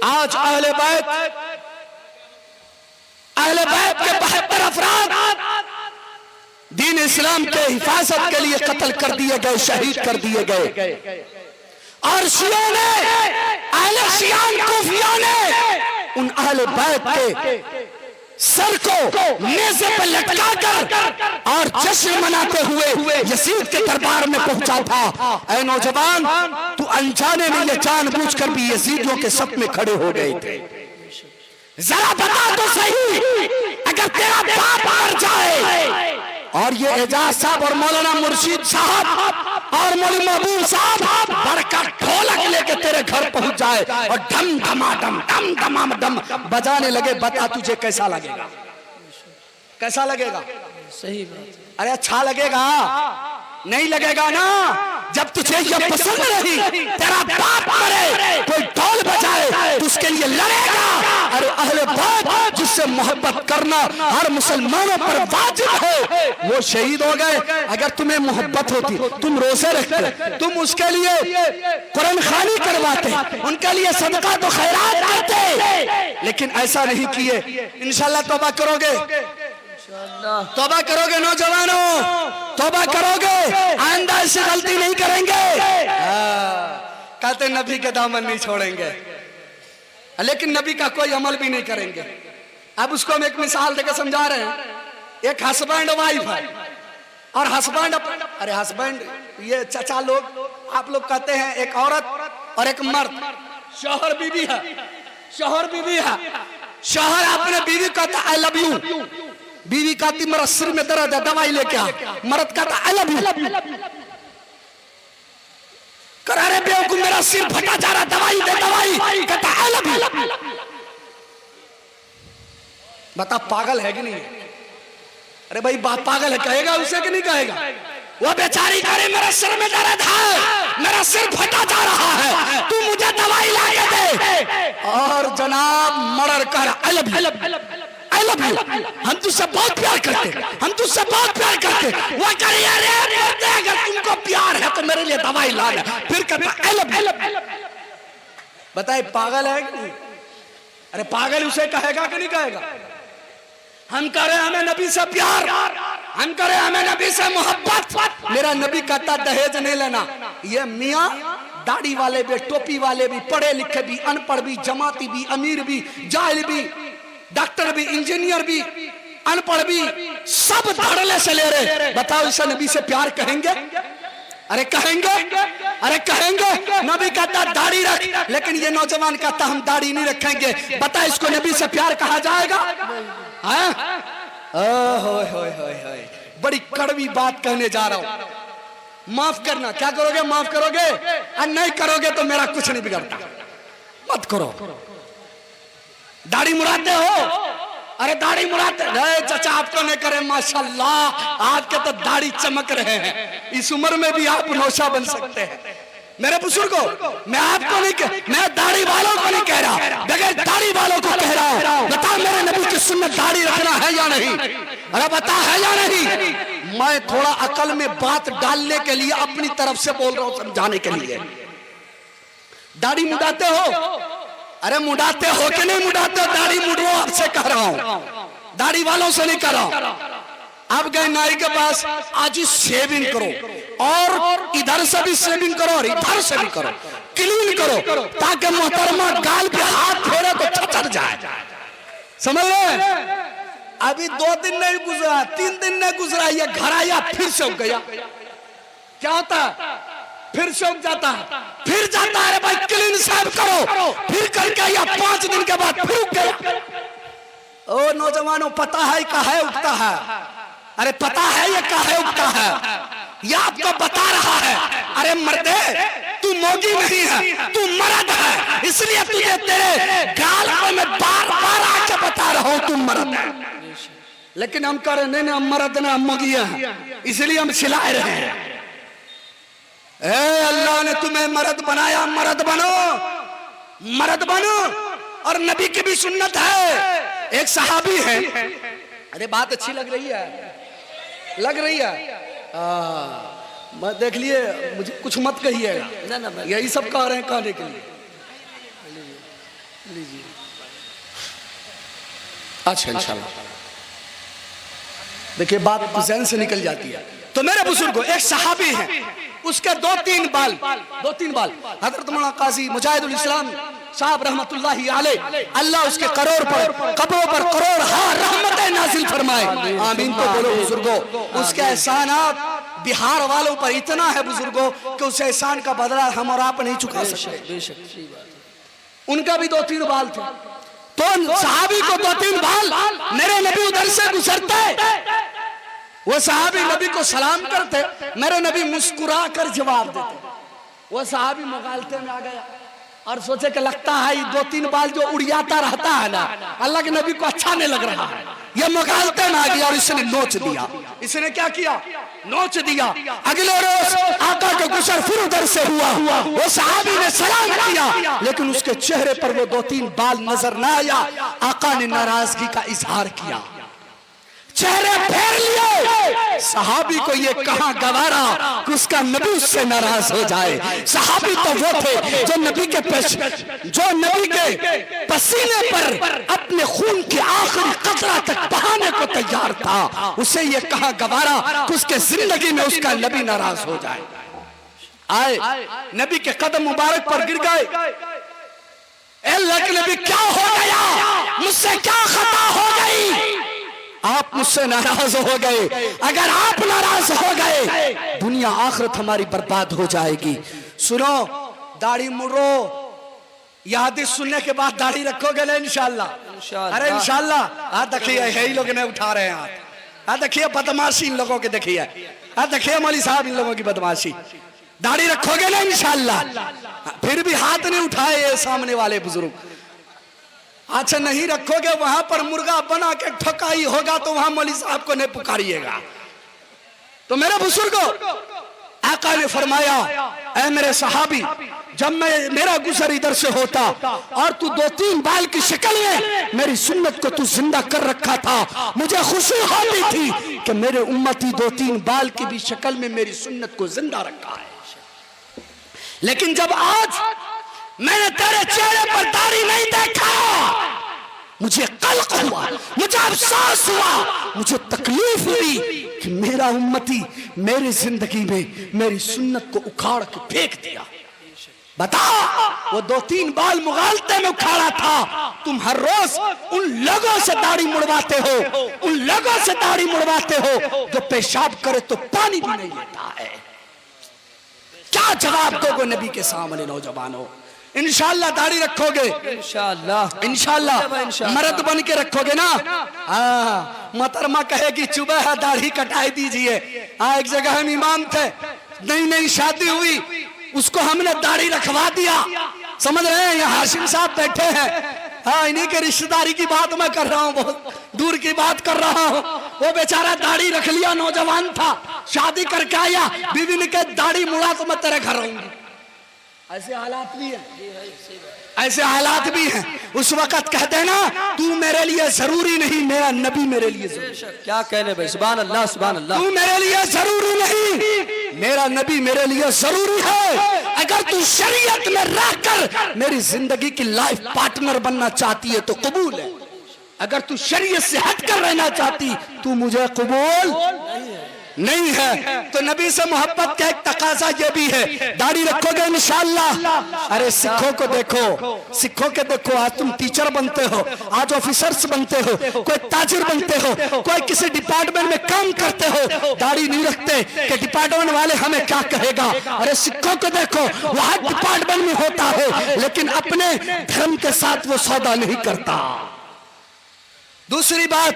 आज अहले बैत के 72 अफराद दीन इस्लाम के हिफाजत के लिए कत्ल कर दिए गए, शहीद कर दिए गए। और शियों ने, अहले शियान कुफियों ने उन अहले बैत के सर को नेज़े पे लटका कर और जश्न मनाते हुए यजीद के दरबार में पहुंचा था। ऐ नौजवान, तू अनजाने में ये जानबूझकर भी यजीदियों के सफ में खड़े हो गए थे। जरा बता तो सही, अगर तेरा बाप मर जाए और ये एजाज साहब और मौलाना मुर्शीद साहब और मौलवी महबूब साहब बड़का ढोलक लेके तेरे घर पहुंच जाए और धम धमाधम धम धमाधम बजाने लगे, बता तुझे कैसा लगेगा? कैसा लगेगा? सही बात। अरे अच्छा लगेगा? नहीं लगेगा ना। जब तुझे ये पसंद नहीं तेरा बाप मरे, कोई ढोल बजाए तो उसके लिए लड़ेगा। अरे अहले बैत जिससे मोहब्बत करना हर मुसलमानों पर वाजिब है, वो शहीद हो गए। अगर तुम्हें मोहब्बत होती, तुम रोजे रखते, तुम उसके लिए कुरान खानी करवाते, उनके लिए सदका तो खैरात करते, लेकिन ऐसा नहीं किए। इंशाल्लाह तौबा करोगे, तौबा करोगे नौजवानों, तौबा करोगे, आइंदा ऐसी गलती नहीं करेंगे। कहते नबी के दामन नहीं छोड़ेंगे, लेकिन नबी का कोई अमल भी नहीं करेंगे। अब उसको हम एक मिसाल देकर समझा रहे हैं। एक हस्बैंड वाइफ है और हस्बैंड, अरे हस्बैंड ये चाचा लोग, आप लोग कहते हैं एक औरत और एक मर्द, शौहर बीवी है, शौहर बीवी है। शौहर अपने बीवी कहता आई लव यू, बीवी कहती मेरा सिर में दर्द है दवाई लेके आ, मर्द कहता आई लव यू। करा रे बेवकूफ मेरा सिर फटा जा रहा, दवाई दे दवाई, कहता आई लव यू। बता पागल है कि नहीं? अरे भाई बात पागल है, कहेगा उसे कि नहीं कहेगा? वो बेचारी कह रही मेरा सिर में दर्द है, मेरा सिर फटा जा रहा है, तू मुझे दवाई ला के दे। और जनाब मर्डर कर I love you, I love you, हम तुझसे बहुत प्यार करते, हम तुझसे बहुत प्यार करते। वो कह अरे अगर तुमको प्यार है तो मेरे लिए दवाई ला, फिर कहता आई लव यू। बताए पागल है कि नहीं? अरे पागल उसे कहेगा कि नहीं कहेगा? हम कह रहे हैं हमें नबी से प्यार, हम करें हमें नबी से मोहब्बत। मेरा नबी कहता दहेज नहीं लेना। ये मियाँ दाढ़ी वाले भी, टोपी वाले भी, पढ़े लिखे भी, अनपढ़ भी, जमाती भी, अमीर भी, जाहिल भी, डॉक्टर भी, इंजीनियर भी, अनपढ़ भी, सब धड़ल्ले से ले रहे। बताओ इसे नबी से प्यार कहेंगे? अरे कहेंगे, अरे कहेंगे। नबी कहता दाढ़ी रख, लेकिन ये नौजवान कहता हम दाढ़ी नहीं रखेंगे। बता इसको नबी से प्यार कहा जाएगा? बड़ी कड़वी बात कहने जा रहा हूं। माफ करना, क्या करोगे? माफ करोगे? और नहीं करोगे तो मेरा कुछ नहीं बिगड़ता। मत करो। दाढ़ी मुड़ाते हो? अरे दाढ़ी मुड़ाते नहीं चाचा, आपको नहीं करे। माशाल्लाह आपके तो दाढ़ी चमक रहे हैं। इस उम्र में भी आप नौशा बन सकते हैं। मेरे बुजुर्गों, मैं आपको नहीं मैं दाढ़ी वालों को नहीं कह रहा, बगैर दाढ़ी वालों को कह रहा हूं। बता मेरे नबी की सुन्नत दाढ़ी रखना है या नहीं? अरे बता है या नहीं? मैं थोड़ा अकल में बात डालने के लिए अपनी तरफ से बोल रहा हूं, समझाने के लिए। दाढ़ी मुड़ाते हो? अरे मुड़ाते हो कि नहीं मुड़ाते हो? दाढ़ी मुड़ो, आपसे कह रहा हूं, दाढ़ी वालों से नहीं कह रहा हूं। अब गए नाई के पास, आज ही शेविंग करो, और इधर से भी शेविंग करो और इधर से भी करो, क्लीन करो, ताकि मोहतरमा गाल पे हाथ फेरे तो छचर जाए। समझ रहे? अभी 2 दिन नहीं गुजरा, 3 दिन नहीं गुजरा, ये घर आया फिर से उग गया। क्या होता है? फिर से उग जाता है, फिर जाता है। भाई क्लीन साफ करो, फिर करके आया 5 दिन के बाद फिर उग गया। ओ नौजवानों, पता है काहे उगता है? अरे पता है ये काहे उगता है? ये आपको बता रहा है। अरे मर्दे, तू मोगी नहीं है, तू मर्द है, इसलिए तुझे तेरे गाल को मैं बार बार आके बता रहा हूं तू मर्द है। लेकिन हम कह रहे नहीं, हम मर्द नहीं, हम मोगी हैं, इसलिए हम सिलाए रहे हैं। ए अल्लाह ने तुम्हें मर्द बनाया, मर्द बनो, मर्द बनो। और नबी की भी सुन्नत है। एक सहाबी है, अरे बात अच्छी लग रही है, लग रही है। मैं देख लिए, मुझे कुछ मत कहिएगा, यही सब कह रहे हैं कहने के लिए। लीजिए। अच्छा इंशाल्लाह देखिए, बात जहन से निकल जाती है। तो मेरे बुजुर्गों, एक सहाबी है, उसके 2-3 बाल हजरत मौलाना काजी मुजाहिदुल इस्लाम साहब रहमतुल्लाहि अलैह, अल्लाह उसके करोड़ पर कब्रों पर करोड़ रहमतें नाजिल फरमाए। आमीन तो बोलो बुजुर्गों। उसके एहसानात बिहार वालों पर इतना है बुजुर्गों कि उस एहसान का बदला हम और आप नहीं चुका सकते। उनका भी 2-3 बाल थे, तो सहाबी को 2-3 बाल। मेरे नबी उधर से गुजरते, वो सहाबी नबी को सलाम करते, मेरे नबी मुस्कुरा कर जवाब देते। वो सहाबी मुगालते में आ गया और सोचे कि लगता है ये 2-3 बाल जो उड़ियाता रहता है ना, अल्लाह के नबी को अच्छा नहीं लग रहा है। ये मुगालते में आ गया और इसने नोच दिया। इसने क्या किया? नोच दिया। अगले रोज आका का गुजर फिर उधर से हुआ। वो सहाबी ने सलाम किया, लेकिन उसके चेहरे पर वो 2-3 बाल नजर न आया। आका ने नाराजगी का इजहार किया, चेहरे फेर लिए। सहाबी को ये कहां गवारा कि उसका नबी उससे नाराज हो जाए। सहाबी तो वो थे जो नबी के पसीने पर अपने खून के आखिरी कतरा तक बहाने को तैयार था। उसे ये कहां गवारा कि उसके जिंदगी में उसका नबी नाराज हो जाए। आए नबी के कदम मुबारक पर गिर गए। अल्लाह के नबी, क्या हो गया? मुझसे क्या खता हो गई? आप मुझसे नाराज हो गए। अगर आप नाराज हो गए, दुनिया आखिरत हमारी बर्बाद हो जाएगी। सुनो, दाढ़ी मुड़ो, यह हदीस सुनने के बाद दाढ़ी रखोगे ना इंशाल्लाह? अरे इंशाल्लाह। हाँ देखिए, यही लोग ने उठा रहे हैं हाथ। हाँ देखिए बदमाशी इन लोगों की, देखिए। हाँ देखिए मौलवी साहब, इन लोगों की बदमाशी। दाढ़ी रखोगे ना इंशाल्लाह? फिर भी हाथ नहीं उठाए सामने वाले बुजुर्ग। अच्छा नहीं रखोगे, वहां पर मुर्गा बना के ठकाई होगा तो वहां मौलवी साहब को नहीं पुकारिएगा। तो मेरे बुजुर्गों, आका ने फरमाया, ऐ मेरे सहाबी, जब मेरा गुजर इधर से होता और तू 2-3 बाल की शक्ल में मेरी सुन्नत को तू जिंदा कर रखा था, मुझे खुशी होती थी कि मेरे उम्मती 2-3 बाल की भी शक्ल में मेरी सुन्नत को जिंदा रखा है। लेकिन जब आज मैंने तेरे चेहरे पर दाढ़ी नहीं देखा, मुझे कल्क हुआ, मुझे अफसोस हुआ, मुझे तकलीफ हुई कि मेरा उम्मती मेरी जिंदगी में मेरी सुन्नत को उखाड़ के फेंक दिया। बताओ, वो 2-3 बाल मुगालते में उखाड़ा था, तुम हर रोज उन लोगों से दाढ़ी मुड़वाते हो, उन लोगों से दाढ़ी मुड़वाते हो जो पेशाब करे तो पानी भी नहीं लेता है। क्या जवाब दोगे नबी के सामने नौजवानों? इंशाअल्लाह दाढ़ी रखोगे, इंशाअल्लाह मर्द बन के रखोगे ना। मोहतरमा कहेगी चुबह है दाढ़ी कटाई दीजिए। एक जगह हम इमाम थे, नई नई शादी हुई, उसको हमने दाढ़ी रखवा दिया। समझ रहे हैं, यहाँ हाशिम साहब बैठे हैं, हाँ इन्हीं के रिश्तेदारी की बात मैं कर रहा हूँ, बहुत दूर की बात कर रहा हूँ। वो बेचारा दाढ़ी रख लिया, नौजवान था, शादी करके आया, बीवी ने कहा दाढ़ी मुड़ा तो मैं तेरे घर रहूंगी। ऐसे हालात भी हैं, ऐसे हालात भी हैं। उस वक्त कहते हैं ना, तू मेरे लिए जरूरी नहीं, मेरा नबी मेरे लिए जरूरी। क्या कहने भाई, सुभान अल्लाह सुभान अल्लाह। तू मेरे लिए जरूरी नहीं, मेरा नबी मेरे लिए जरूरी है। अगर तू शरीयत में रहकर मेरी जिंदगी की लाइफ पार्टनर बनना चाहती है तो कबूल है, अगर तू शरीयत से हटकर रहना चाहती तू मुझे कबूल नहीं है। तो नबी से मोहब्बत का एक तकाजा ये भी है, दाढ़ी रखोगे इंशाअल्लाह। अरे सिखों को देखो, सिखों के देखो, आज तुम टीचर बनते हो, आज ऑफिसर्स बनते हो, कोई ताजिर बनते हो, कोई किसी डिपार्टमेंट में काम करते हो, दाढ़ी नहीं रखते कि डिपार्टमेंट वाले हमें क्या कहेगा। अरे सिखों को देखो, वो हर डिपार्टमेंट में होता है लेकिन अपने धर्म के साथ वो सौदा नहीं करता। दूसरी बात,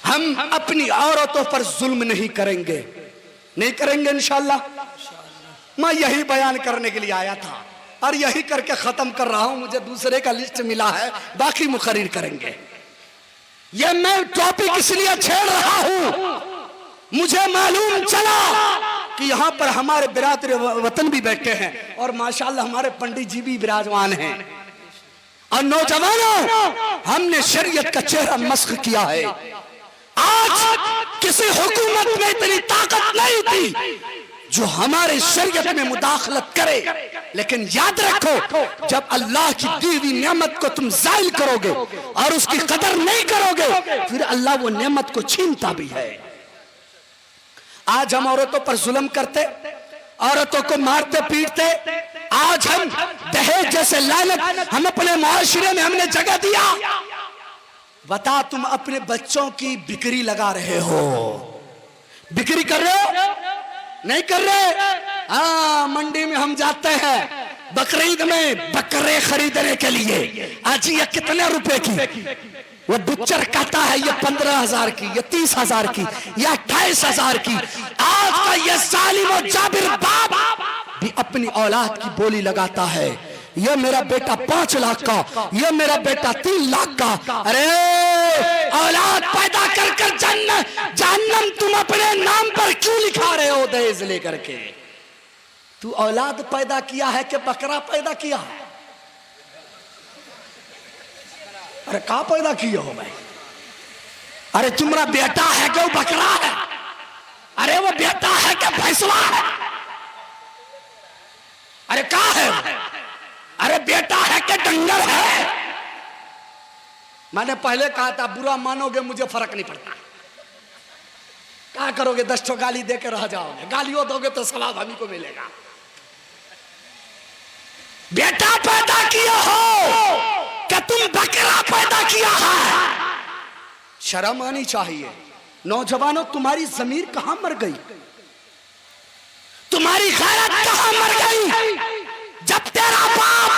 हम अपनी औरतों पर जुल्म नहीं करेंगे, नहीं करेंगे इंशाअल्लाह। मैं यही बयान करने के लिए आया था और यही करके खत्म कर रहा हूं। मुझे दूसरे का लिस्ट मिला है, बाकी मुकर्रिर करेंगे। यह मैं टॉपिक इसलिए छेड़ रहा हूं, मुझे मालूम चला कि यहां पर हमारे बिरादर वतन भी बैठे हैं और माशाअल्लाह हमारे पंडित जी भी विराजमान हैं। और नौजवानों, हमने शरीयत का चेहरा मस्ख किया है। आज किसी हुकूमत में इतनी ताकत नहीं थी जो हमारे शरीयत में मुदाखलत करे, लेकिन याद रखो, जब अल्लाह की दी हुई नेमत को तुम जायल करोगे और उसकी कदर नहीं करोगे, फिर अल्लाह वो नेमत को छीनता भी है। आज हम औरतों पर जुल्म करते, औरतों को मारते पीटते, आज हम दहेज जैसे लानत हम अपने मुआशरे में हमने जगह दिया। बता, तुम अपने बच्चों की बिक्री लगा रहे हो, बिक्री कर रहे हो नहीं कर रहे? हाँ, मंडी में हम जाते हैं बकरीद में बकरे खरीदने के लिए। आज ये कितने रुपए की? वो बुच्चर कहता है ये 15,000 की, ये 30,000 की, या 28,000 की। आज का ये जालिम और जाबिर बाप भी अपनी औलाद की बोली लगाता है, ये मेरा बेटा 5 लाख का, ये मेरा बेटा 3 लाख का। अरे औलाद पैदा कर कर जहन्नम तुम अपने नाम पर क्यों लिखा रहे हो दहेज लेकर के? तू औलाद पैदा किया है कि बकरा पैदा किया है? अरे कहाँ पैदा किया हो भाई? अरे तुम्हारा बेटा है कि वो बकरा है? अरे वो बेटा है कि भैंसवा है? अरे कहाँ है? अरे बेटा है कि डंगर है? मैंने पहले कहा था, बुरा मानोगे मुझे फर्क नहीं पड़ता। क्या करोगे? 10 ठो गाली देकर रह जाओगे, गालियों दोगे तो सवाब हमी को मिलेगा। बेटा पैदा किया हो क्या तुम बकरा पैदा किया है? शर्म आनी चाहिए। नौजवानों, तुम्हारी जमीर कहां मर गई? तुम्हारी गैरत कहां मर गई? जब तेरा बाप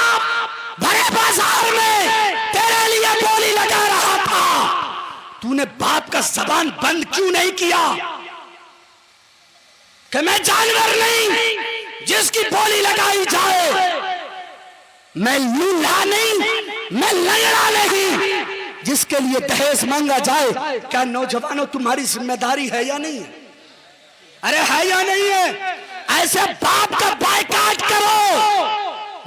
बड़े बाजार में तेरे लिए बोली लगा रहा था, तूने बाप का जबान बंद क्यों नहीं किया कि मैं जानवर नहीं जिसकी बोली लगाई जाए, मैं लूला नहीं, मैं लंगड़ा नहीं जिसके लिए दहेज मांगा जाए? क्या नौजवानों तुम्हारी जिम्मेदारी है या नहीं? अरे है या नहीं है? ऐसे बाप का बायकाट करो।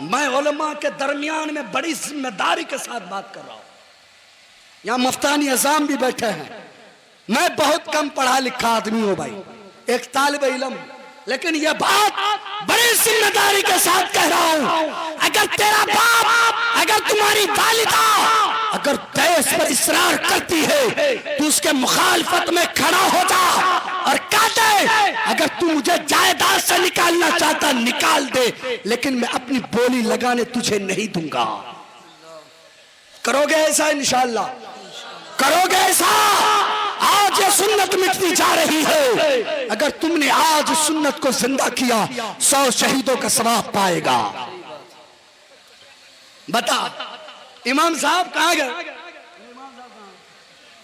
मैं उलमा के दरमियान में बड़ी जिम्मेदारी के साथ बात कर रहा हूं। यहां मुफ्तानी अज़ाम भी बैठे हैं। मैं बहुत कम पढ़ा लिखा आदमी हूं भाई, एक तालिब इल्म, लेकिन ये बात बड़ी जिम्मेदारी के साथ कह रहा हूं, अगर तेरा बाप, अगर तुम्हारी वालिदा अगर देश पर इसरार करती है तो उसके मुखालफत में खड़ा हो जा और कह दे, अगर तू मुझे जायदाद से निकालना चाहता निकाल दे, लेकिन मैं अपनी बोली लगाने तुझे नहीं दूंगा। करोगे ऐसा? इंशाअल्लाह करोगे ऐसा? आज ये सुन्नत मिटती जा रही है, अगर तुमने आज सुन्नत को जिंदा किया 100 शहीदों का सवाब पाएगा। बता इमाम साहब कहाँ गए?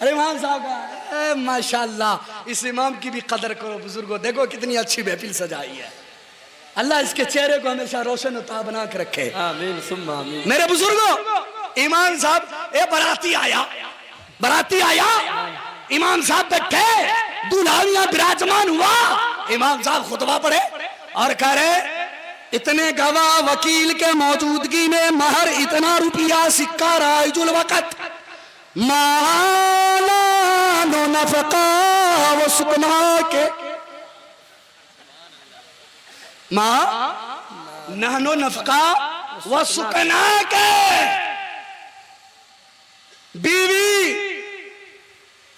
अरे इमाम साहब का माशाल्लाह, इस इमाम की भी कदर करो बुजुर्गों। देखो कितनी अच्छी महफिल सजाई है, अल्लाह इसके चेहरे को हमेशा रोशन उता बना के रखे। आमीन सुम्मा आमीन। मेरे बुजुर्गों, इमाम साहब बाराती आया, इमाम साहब बैठे, दुल्हनिया विराजमान हुआ, इमाम साहब खुतबा पढ़े और कह रहे, इतने गवाह वकील के मौजूदगी में महर इतना रुपया सिक्का राइजुल वक़्त माला नो नफका व सुकना के नहनो नफका व सुकना के, बीवी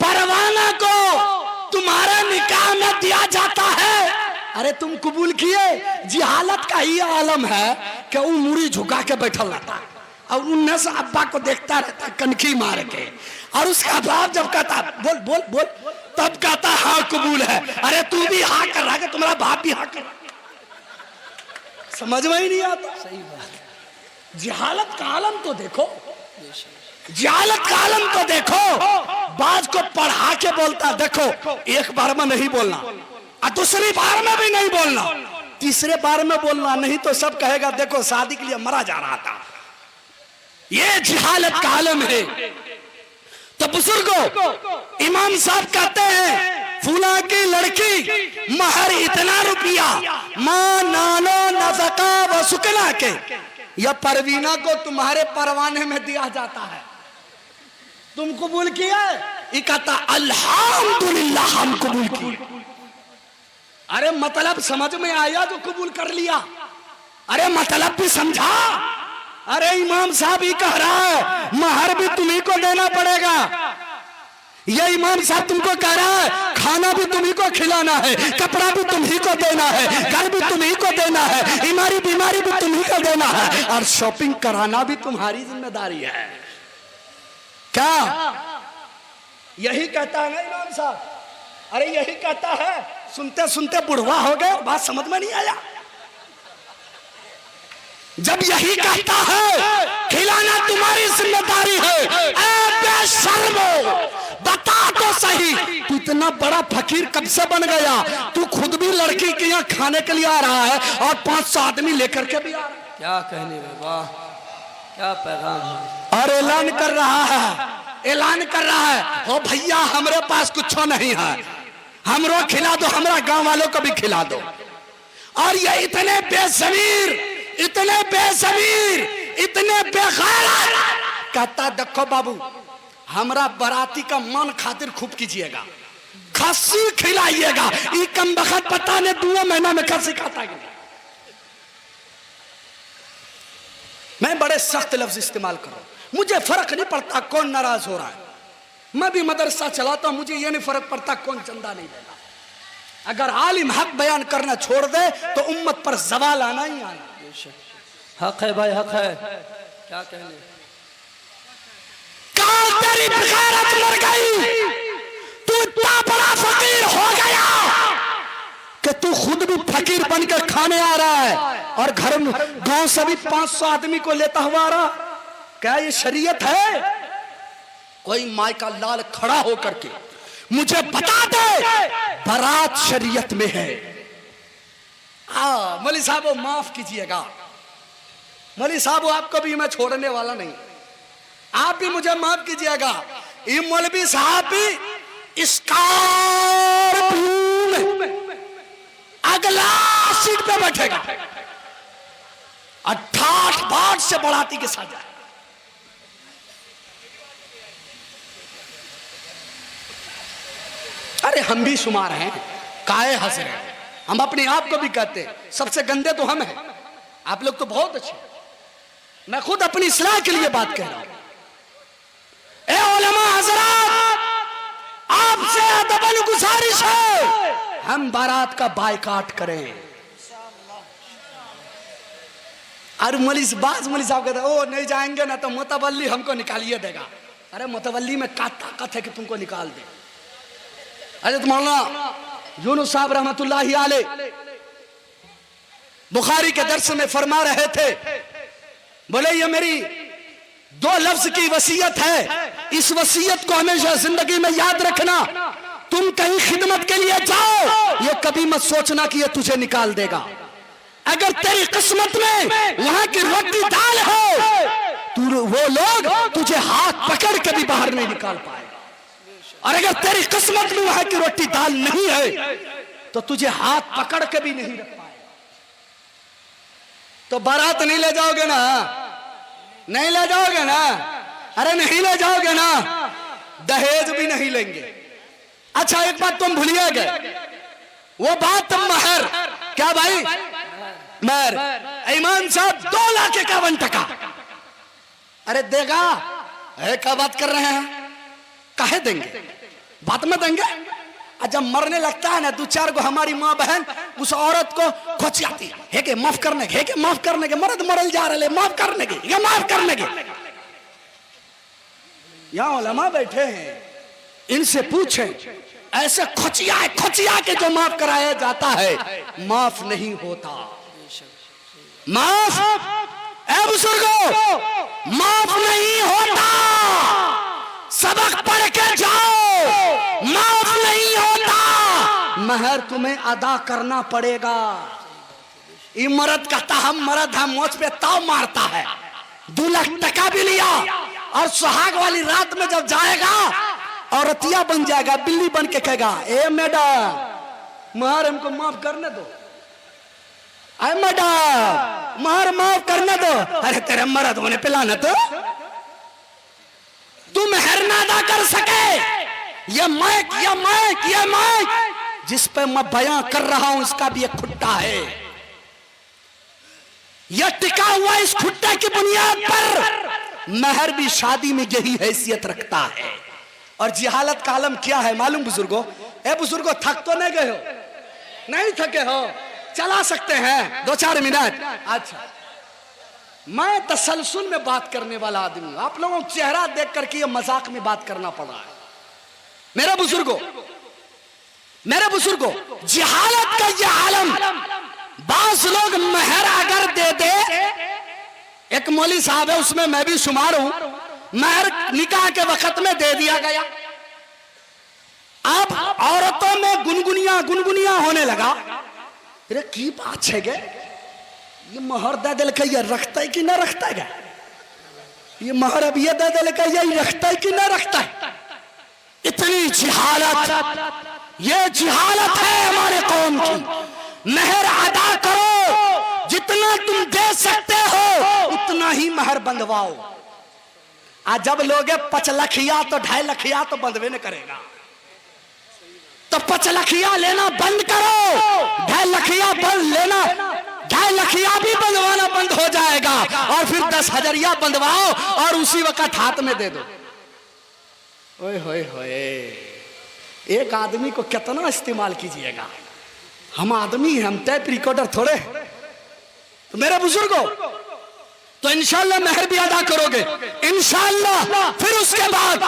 परवाना को तुम्हारे निकाह में दिया जाता है। अरे तुम कबूल किए? जिहालत का ही आलम है कि वो मुड़ी झुका के बैठल रहता और उन्हें से अब्बा को देखता रहता कनखी मार के, और उसका बाप जब कहता बोल बोल बोल तब कहता हाँ कबूल है। अरे तू भी हाँ कर रहा है, तुम्हारा बाप भी हाँ कर रहा, समझ में ही नहीं आता। सही बात। जिहालत का आलम तो देखो, जिहालत का आलम तो देखो। बाज को पढ़ा के बोलता, देखो एक बार में नहीं बोलना और दूसरी बार में भी नहीं बोलना, तीसरे बार में बोलना, नहीं तो सब कहेगा देखो शादी के लिए मरा जा रहा था। ये जिहालत का आलम है। तो बुजुर्गों, इमाम साहब कहते हैं फूला की लड़की महर इतना रुपया मां नानो नफका व सुकना के, या परवीना को तुम्हारे परवाने में दिया जाता है। तुम कबूल किया? ये कहता अल्हम्दुलिल्लाह हम कबूल किए। अरे मतलब समझ में आया तो कबूल कर लिया, अरे मतलब भी समझा। अरे इमाम साहब ही कह रहा है महर भी तुम्ही को देना पड़ेगा। ये इमाम साहब तुमको कह रहा है खाना भी तुम्ही को खिलाना है, कपड़ा भी तुम्ही को देना है, घर भी तुम्ही को देना है, बीमारी भी तुम्ही को देना है, और शॉपिंग कराना भी तुम्हारी जिम्मेदारी है। क्या यही कहता है ना इमाम साहब? अरे यही कहता है। सुनते सुनते बुढ़वा हो गए, बात समझ में नहीं आया। जब यही कहता है खिलाना तुम्हारी जिम्मेदारी है, बेशर्मो बता तो सही, तू इतना बड़ा फकीर कब से बन गया? तू खुद भी लड़की के यहाँ खाने के लिए आ रहा है और 500 आदमी लेकर के भी आ रहा है। क्या कहने में, वाह क्या पैगाम है। और ऐलान कर रहा है हो भैया हमारे पास कुछ नहीं है, हमरो खिला दो, हमारा गांव वालों को भी खिला दो। और ये इतने बेज़मीर, इतने बेगैरत कहता, देखो बाबू हमरा बराती का मन खातिर खूब कीजिएगा, खस्सी खिलाइएगा। ये कम बखत पता ने 2 महीना में खस्सी खाता है। मैं बड़े सख्त लफ्ज इस्तेमाल कर रहा हूं, मुझे फर्क नहीं पड़ता कौन नाराज हो रहा है। मैं भी मदरसा चलाता हूं, मुझे ये नहीं फर्क पड़ता कौन चंदा नहीं देगा। अगर आलिम हक बयान करना छोड़ दे तो उम्मत पर जवाल आना ही आना। हक है भाई, हक है। क्या कहने, तेरी बगैरत मर गई। तू इतना बड़ा फकीर हो गया कि तू खुद भी फकीर बनकर खाने आ रहा है और घर में गांव से भी 500 आदमी को लेता हुआ आ रहा। क्या ये शरीयत है? कोई माई का लाल खड़ा होकर के मुझे बता दे बारात शरीयत में है। मौलवी साहब माफ कीजिएगा, मौलवी साहब आपको भी मैं छोड़ने वाला नहीं, आप भी मुझे माफ कीजिएगा। ये मौलवी साहब भी स्कॉर्पियो में अगला सीट पे बैठेगा और ठाठ बाट से बराती के साथ जाए। अरे हम भी शुमार हैं, काहे हंस रहे हैं? हम अपने आप को भी कहते हैं सबसे गंदे तो हम हैं, आप लोग तो बहुत अच्छे। मैं खुद अपनी इस्लाह के लिए बात कह रहा हूं। ए उलमा हज़रात, आपसे अदबन गुजारिश है हम बारात का बायकाट करें। और मौलवी साहब कहते ओ नहीं जाएंगे ना तो मुतवल्ली हमको निकालिए देगा। अरे मुतवल्ली में क्या ताकत है कि तुमको निकाल दे। हज़रत मौलाना यूनुस साहब रहमतुल्लाहि अलैह बुखारी के दर्स में फरमा रहे थे, बोले ये मेरी 2 लफ्ज की वसीयत है, इस वसीयत को हमेशा जिंदगी में याद रखना। तुम कहीं खिदमत के लिए जाओ, ये कभी मत सोचना कि ये तुझे निकाल देगा। अगर तेरी किस्मत में वहां की रोटी दाल हो तो वो लोग तुझे हाथ पकड़ के भी बाहर नहीं निकाल पाएगा। और अगर तेरी किस्मत में वहां की रोटी दाल नहीं है तो तुझे हाथ पकड़ के भी नहीं रख पाएगा। तो बारात नहीं ले जाओगे ना, नहीं ले जाओगे ना, अरे नहीं ले जाओगे ना, दहेज भी नहीं लेंगे। अच्छा एक बात तुम भूलिए गए, वो बात महर, क्या भाई महर, ईमान साहब 2,51,000 अरे देगा है, क्या बात कर रहे हैं, काहे देंगे, बात में देंगे। जब मरने लगता है ना 2-4 को हमारी माँ बहन उस औरत को खोचियाती है कि माफ करने के, है कि माफ करने के, मर्द मरल जा रहे माफ करने के, ये माफ करने के। यहाँ उलमा बैठे हैं, इनसे पूछें, ऐसे खोचिया के जो माफ कराया जाता है माफ नहीं होता। माफ ए बुजुर्गों माफ नहीं होता, सबक पढ़ के जाओ, माफ नहीं होता, महर तुम्हें अदा करना पड़ेगा। ये मर्द कहता हम मर्द हम मोच पे ताव मारता है, 2 लाख टका भी लिया और सुहाग वाली रात में जब जाएगा और रतिया बन जाएगा, बिल्ली बन के कहेगा ए मैडम महर हमको माफ करने दो, अरे मैडम महर माफ करने दो। अरे तेरे मर्द होने पे लानत, तू महर ना अदा कर सके, ये माइक जिस पे मैं बयां कर रहा हूं इसका भी एक खुट्टा है, यह टिका हुआ इस खुट्टे की बुनियाद पर महर भी शादी में यही हैसियत रखता है। और जिहालत का आलम क्या है मालूम बुजुर्गों, ए बुजुर्गों थक तो नहीं गए हो, नहीं थके हो, चला सकते हैं 2-4 मिनट। अच्छा मैं तसलसल में बात करने वाला आदमी हूं, आप लोगों को चेहरा देख करके ये मजाक में बात करना पड़ रहा है। मेरे बुजुर्गों जिहालत का ये आलम, बास लोग महर अगर दे दे, एक मौलवी साहब है उसमें मैं भी शुमार हूं, महर निकाह के वक्त में दे दिया गया, अब औरतों में गुनगुनिया होने लगा, अरे की बात है गे, ये महर दे दिल के ये रखता है कि ना रखता है, ये महर अब ये दे दिल के ये रखता है कि ना रखता है। इतनी जिहालत, ये जिहालत है हमारे कौम की। महर अदा करो, जितना तुम दे सकते हो उतना ही महर बंधवाओ। आज जब लोगे 5 लखिया तो 2.5 लखिया तो बंधवे न करेगा, तो 5 लखिया लेना बंद करो, 2.5 लखिया बंद लेना, 2.5 लखिया भी बंधवाना बंद हो जाएगा और फिर 10 हज़ारिया बंधवाओ और उसी वक्त हाथ में दे दो। ओए होए होए, एक आदमी को कितना इस्तेमाल कीजिएगा, हम आदमी हैं, हम टेप रिकॉर्डर थोड़े। तो मेरे बुजुर्गों तो इंशाल्लाह महर भी अदा करोगे इंशाल्लाह। फिर उसके बाद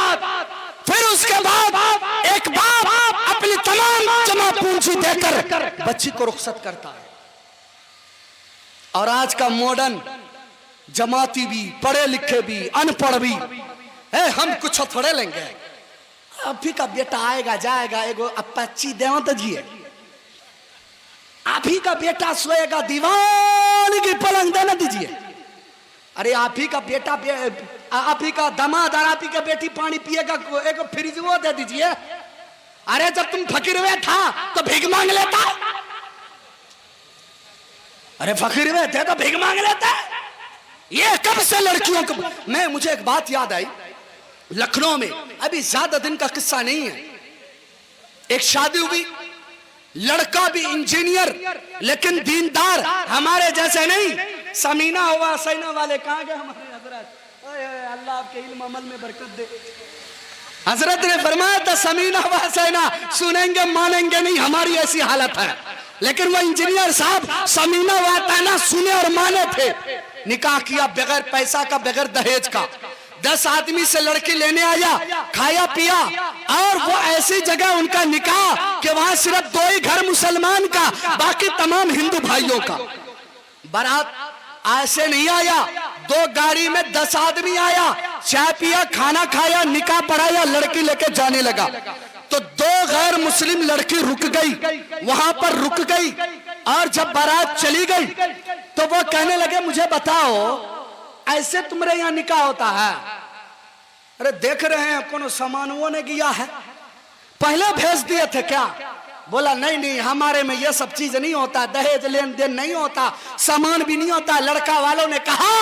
एक बाप अपनी तमाम जमा पूंजी देकर बच्ची को रुखसत करता है। और आज का मॉडर्न जमाती भी, पढ़े लिखे भी, अनपढ़ भी है, हम कुछ थोड़े लेंगे। अभी का बेटा आएगा जाएगा, एगो अपाची देवत जी, आप ही का बेटा सोएगा दीवान की पलंग देना दीजिए। अरे आप ही का बेटा, आप ही का दामाद और आप ही का बेटी पानी पिएगा, एक फ्रिज वो दे दीजिए। अरे जब तुम फकीर हुए था तो भीख मांग लेता, अरे फकीर हुए थे तो भीख मांग लेता। ये कब से लड़कियों को, मुझे एक बात याद आई, लखनऊ में अभी ज्यादा दिन का किस्सा नहीं है, एक शादी हुई, लड़का भी इंजीनियर लेकिन दीनदार, हमारे जैसे नहीं। समीना हुआ सैना वाले कहाँ गए हमारे हजरत? ओए ओए, अल्लाह आपके इल्म अमल में बरकत दे। हजरत ने फरमाया था समीना हुआ सैना, सुनेंगे मानेंगे नहीं, हमारी ऐसी हालत है। लेकिन वो इंजीनियर साहब समीना हुआ तैना सुने और माने थे। निकाह किया बगैर पैसा का, बगैर दहेज का। 10 आदमी से लड़की लेने आया, खाया पिया, और वो ऐसी जगह उनका निकाह कि वहां सिर्फ 2 ही घर मुसलमान का, बाकी तमाम हिंदू भाइयों का। बारात ऐसे नहीं आया, 2 गाड़ी में 10 आदमी आया, चाय पिया, खाना खाया, निकाह पढ़ाया, लड़की लेके जाने लगा। तो 2 गैर मुस्लिम लड़की रुक गई, वहां पर रुक गई। और जब बारात चली गई तो वो कहने लगे मुझे बताओ ऐसे तुम्हारे यहाँ निकाह होता है? अरे देख रहे हैं कौन सामानुओं ने किया है, पहले भेज दिए थे क्या? बोला नहीं नहीं, हमारे में ये सब चीज नहीं होता, दहेज लेन देन नहीं होता, सामान भी नहीं होता। लड़का वालों ने कहा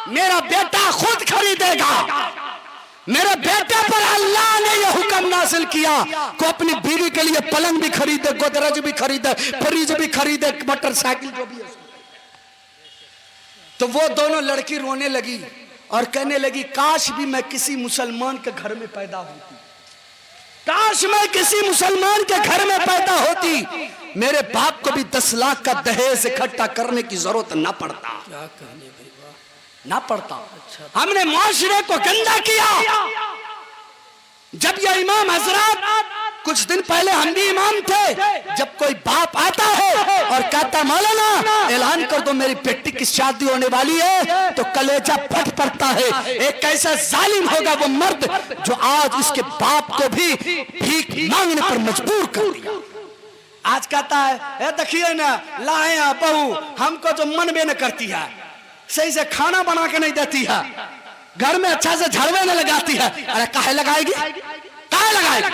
मेरा बेटा खुद खरीदेगा। मेरे बेटे पर अल्लाह ने यह हुक्म नाजिल किया को अपनी बीवी के लिए पलंग भी खरीदे, गोदरेज भी खरीदे, फ्रिज भी खरीदे, मोटरसाइकिल जो भी है। तो वो दोनों लड़की रोने लगी और कहने लगी काश भी मैं किसी मुसलमान के घर में पैदा होती, काश मैं किसी मुसलमान के घर में पैदा होती, मेरे बाप को भी 10 लाख का दहेज इकट्ठा करने की जरूरत ना पड़ता। क्या कहने भाई, ना पड़ता। अच्छा। हमने माशरे को गंदा किया। जब ये इमाम हजरत, कुछ दिन पहले हम भी इमाम थे, जब कोई बाप आता है और कहता मौलाना ऐलान कर दो मेरी बेटी की शादी होने वाली है, तो कलेजा फट पड़ता है। एक कैसा जालिम होगा वो मर्द जो आज इसके बाप को भी भीख मांगने पर मजबूर कर दिया। आज कहता है देखिए ना लाए बहू हमको जो मन में न करती है, सही से खाना बना के नहीं देती है, घर में अच्छा से झाड़वे न लगाती है। अरे काहे लगाएगी, काहे लगाएगी,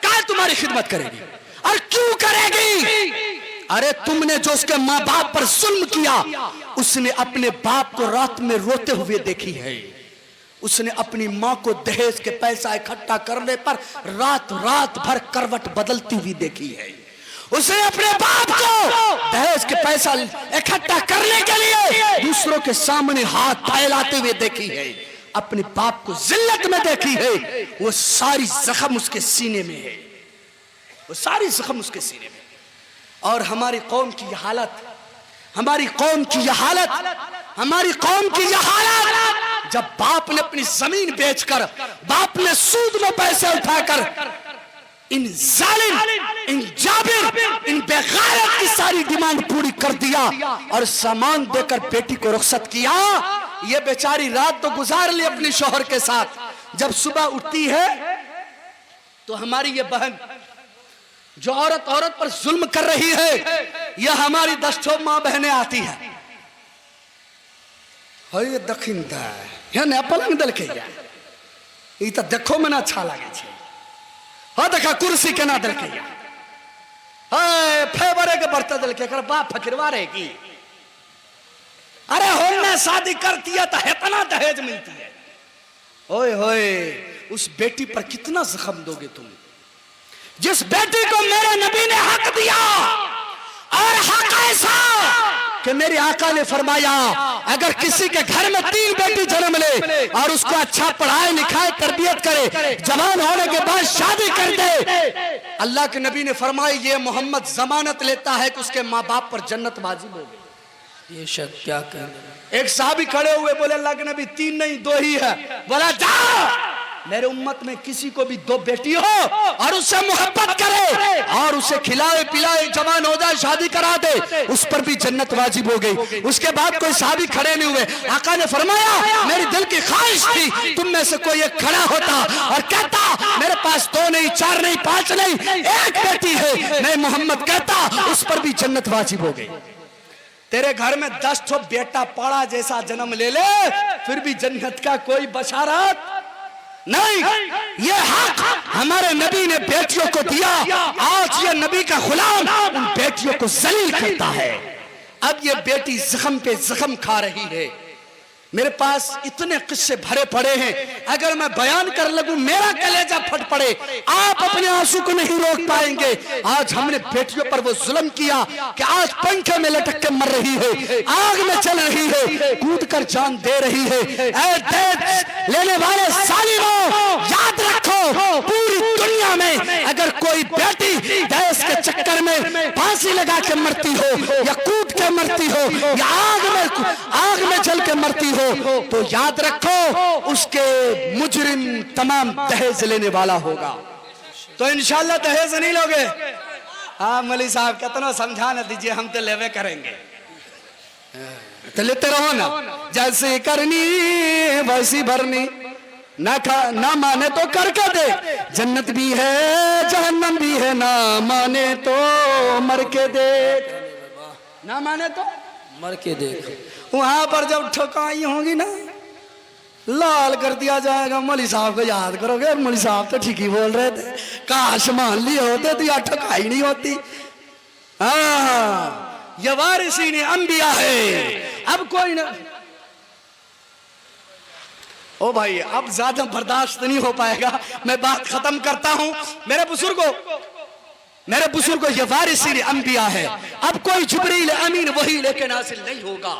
काहे तुम्हारी खिदमत करेगी और क्यों करेगी? अरे तुमने जो उसके माँ बाप पर जुल्म किया, उसने अपने बाप को रात में रोते हुए देखी है। उसने अपनी माँ को दहेज के पैसा इकट्ठा करने पर रात भर करवट बदलती हुई देखी है। उसने अपने बाप को दहेज के पैसा इकट्ठा करने के लिए दूसरों के सामने हाथ फैलाते हुए देखी है। अपने बाप को जिल्लत में देखी है। वो सारी जख्म उसके सीने में है, वो सारी जख्म उसके सीने में। और हमारी कौम की यह हालत, हमारी कौम की यह हालत, हमारी कौम की यह हालत, जब बाप ने अपनी जमीन बेचकर, बाप ने सूद में पैसे उठाकर इन जालिम, इन जाबिर, इन बेगैरत की सारी डिमांड पूरी कर दिया और सामान देकर बेटी को रुखसत किया। ये बेचारी रात तो गुजार ली अपने शौहर के साथ। जब सुबह उठती है तो हमारी ये बहन जो औरत पर जुल्म कर रही है, ये हमारी 10 माँ बहनें आती है। ये दखिन पलंग दल के ये तो देखो में अच्छा लगे छे। हाँ देखा कुर्सी के ना दल के फेवरे के बर्तन दल के कर बाप फकिरवा रहेगी। अरे होने शादी करती है तो इतना दहेज मिलती है। ओए होए, उस बेटी पर कितना जख्म दोगे तुम, जिस बेटी को मेरे नबी ने हक दिया। और हक ऐसा कि मेरे आका ने फरमाया अगर किसी के घर में 3 बेटी जन्म ले और उसको अच्छा पढ़ाए लिखाए तरबियत करे, जवान होने के बाद शादी कर दे, अल्लाह के नबी ने फरमाया ये मोहम्मद जमानत लेता है कि उसके माँ बाप पर जन्नत वाजिब होगी। ये शक क्या कहना। एक साहबी खड़े हुए बोले अल्लाह के नबी 3 नहीं 2 ही है। बोला जा मेरे उम्मत में किसी को भी 2 बेटी हो और उससे मोहब्बत करे और उसे खिलाए पिलाए, जवान हो जाए, शादी करा दे, उस पर भी जन्नत वाजिब हो गई। उसके बाद कोई साहबी खड़े नहीं हुए। आका ने फरमाया मेरी दिल की ख्वाहिश थी तुम में से कोई एक खड़ा होता और कहता मेरे पास 2 नहीं 4 नहीं 5 नहीं 1 बेटी है। मैं मोहम्मद कहता उस पर भी जन्नत वाजिब हो गई। तेरे घर में 10 ठो बेटा पड़ा जैसा जन्म ले ले, फिर भी जन्नत का कोई बशारत नहीं। ये हक हमारे नबी ने बेटियों को दिया। आज ये नबी का गुलाम उन बेटियों को जलील करता है। अब ये बेटी जख्म पे जख्म खा रही है। मेरे पास इतने किस्से भरे पड़े हैं, अगर मैं बयान कर लगूं मेरा कलेजा फट पड़े। आप अपने आंसू को नहीं रोक पाएंगे। आज हमने बेटियों पर वो जुल्म किया कि आज पंखे में लटक के मर रही है, आग में चल रही है, कूद कर जान दे रही है। ऐ देश लेने वाले सालिमों, याद रखो पूरी दुनिया में अगर कोई बेटी देश के चक्कर में फांसी लगा के मरती हो या कूद के मरती हो या आग में जल के मरती हो तो याद रखो उसके मुजरिम तमाम दहेज लेने वाला होगा। तो इंशाल्लाह दहेज नहीं लोगे? हाँ मौलवी साहब कितना समझा न दीजिए, हम तो लेवे करेंगे। तो लेते रहो ना, जैसे करनी वैसी भरनी, ना माने तो करके दे, जन्नत भी है जहन्नम भी है, ना माने तो मर के देख, ना माने तो मर के देख। वहां पर जब ठोकाई होगी ना, लाल कर दिया जाएगा। मौलवी साहब को याद करोगे, मौलवी साहब तो ठीक ही बोल रहे थे, काश मान लिए होते तो यार ठोकाई नहीं होती। हाँ, ये वारिसी ने अंबिया है। अब कोई ना, ओ भाई अब ज्यादा बर्दाश्त नहीं हो पाएगा, मैं बात खत्म करता हूं। मेरे बुजुर्गों ये वारिसी अंबिया है। अब कोई जिब्रील अमीन वही लेके नाजिल नहीं होगा।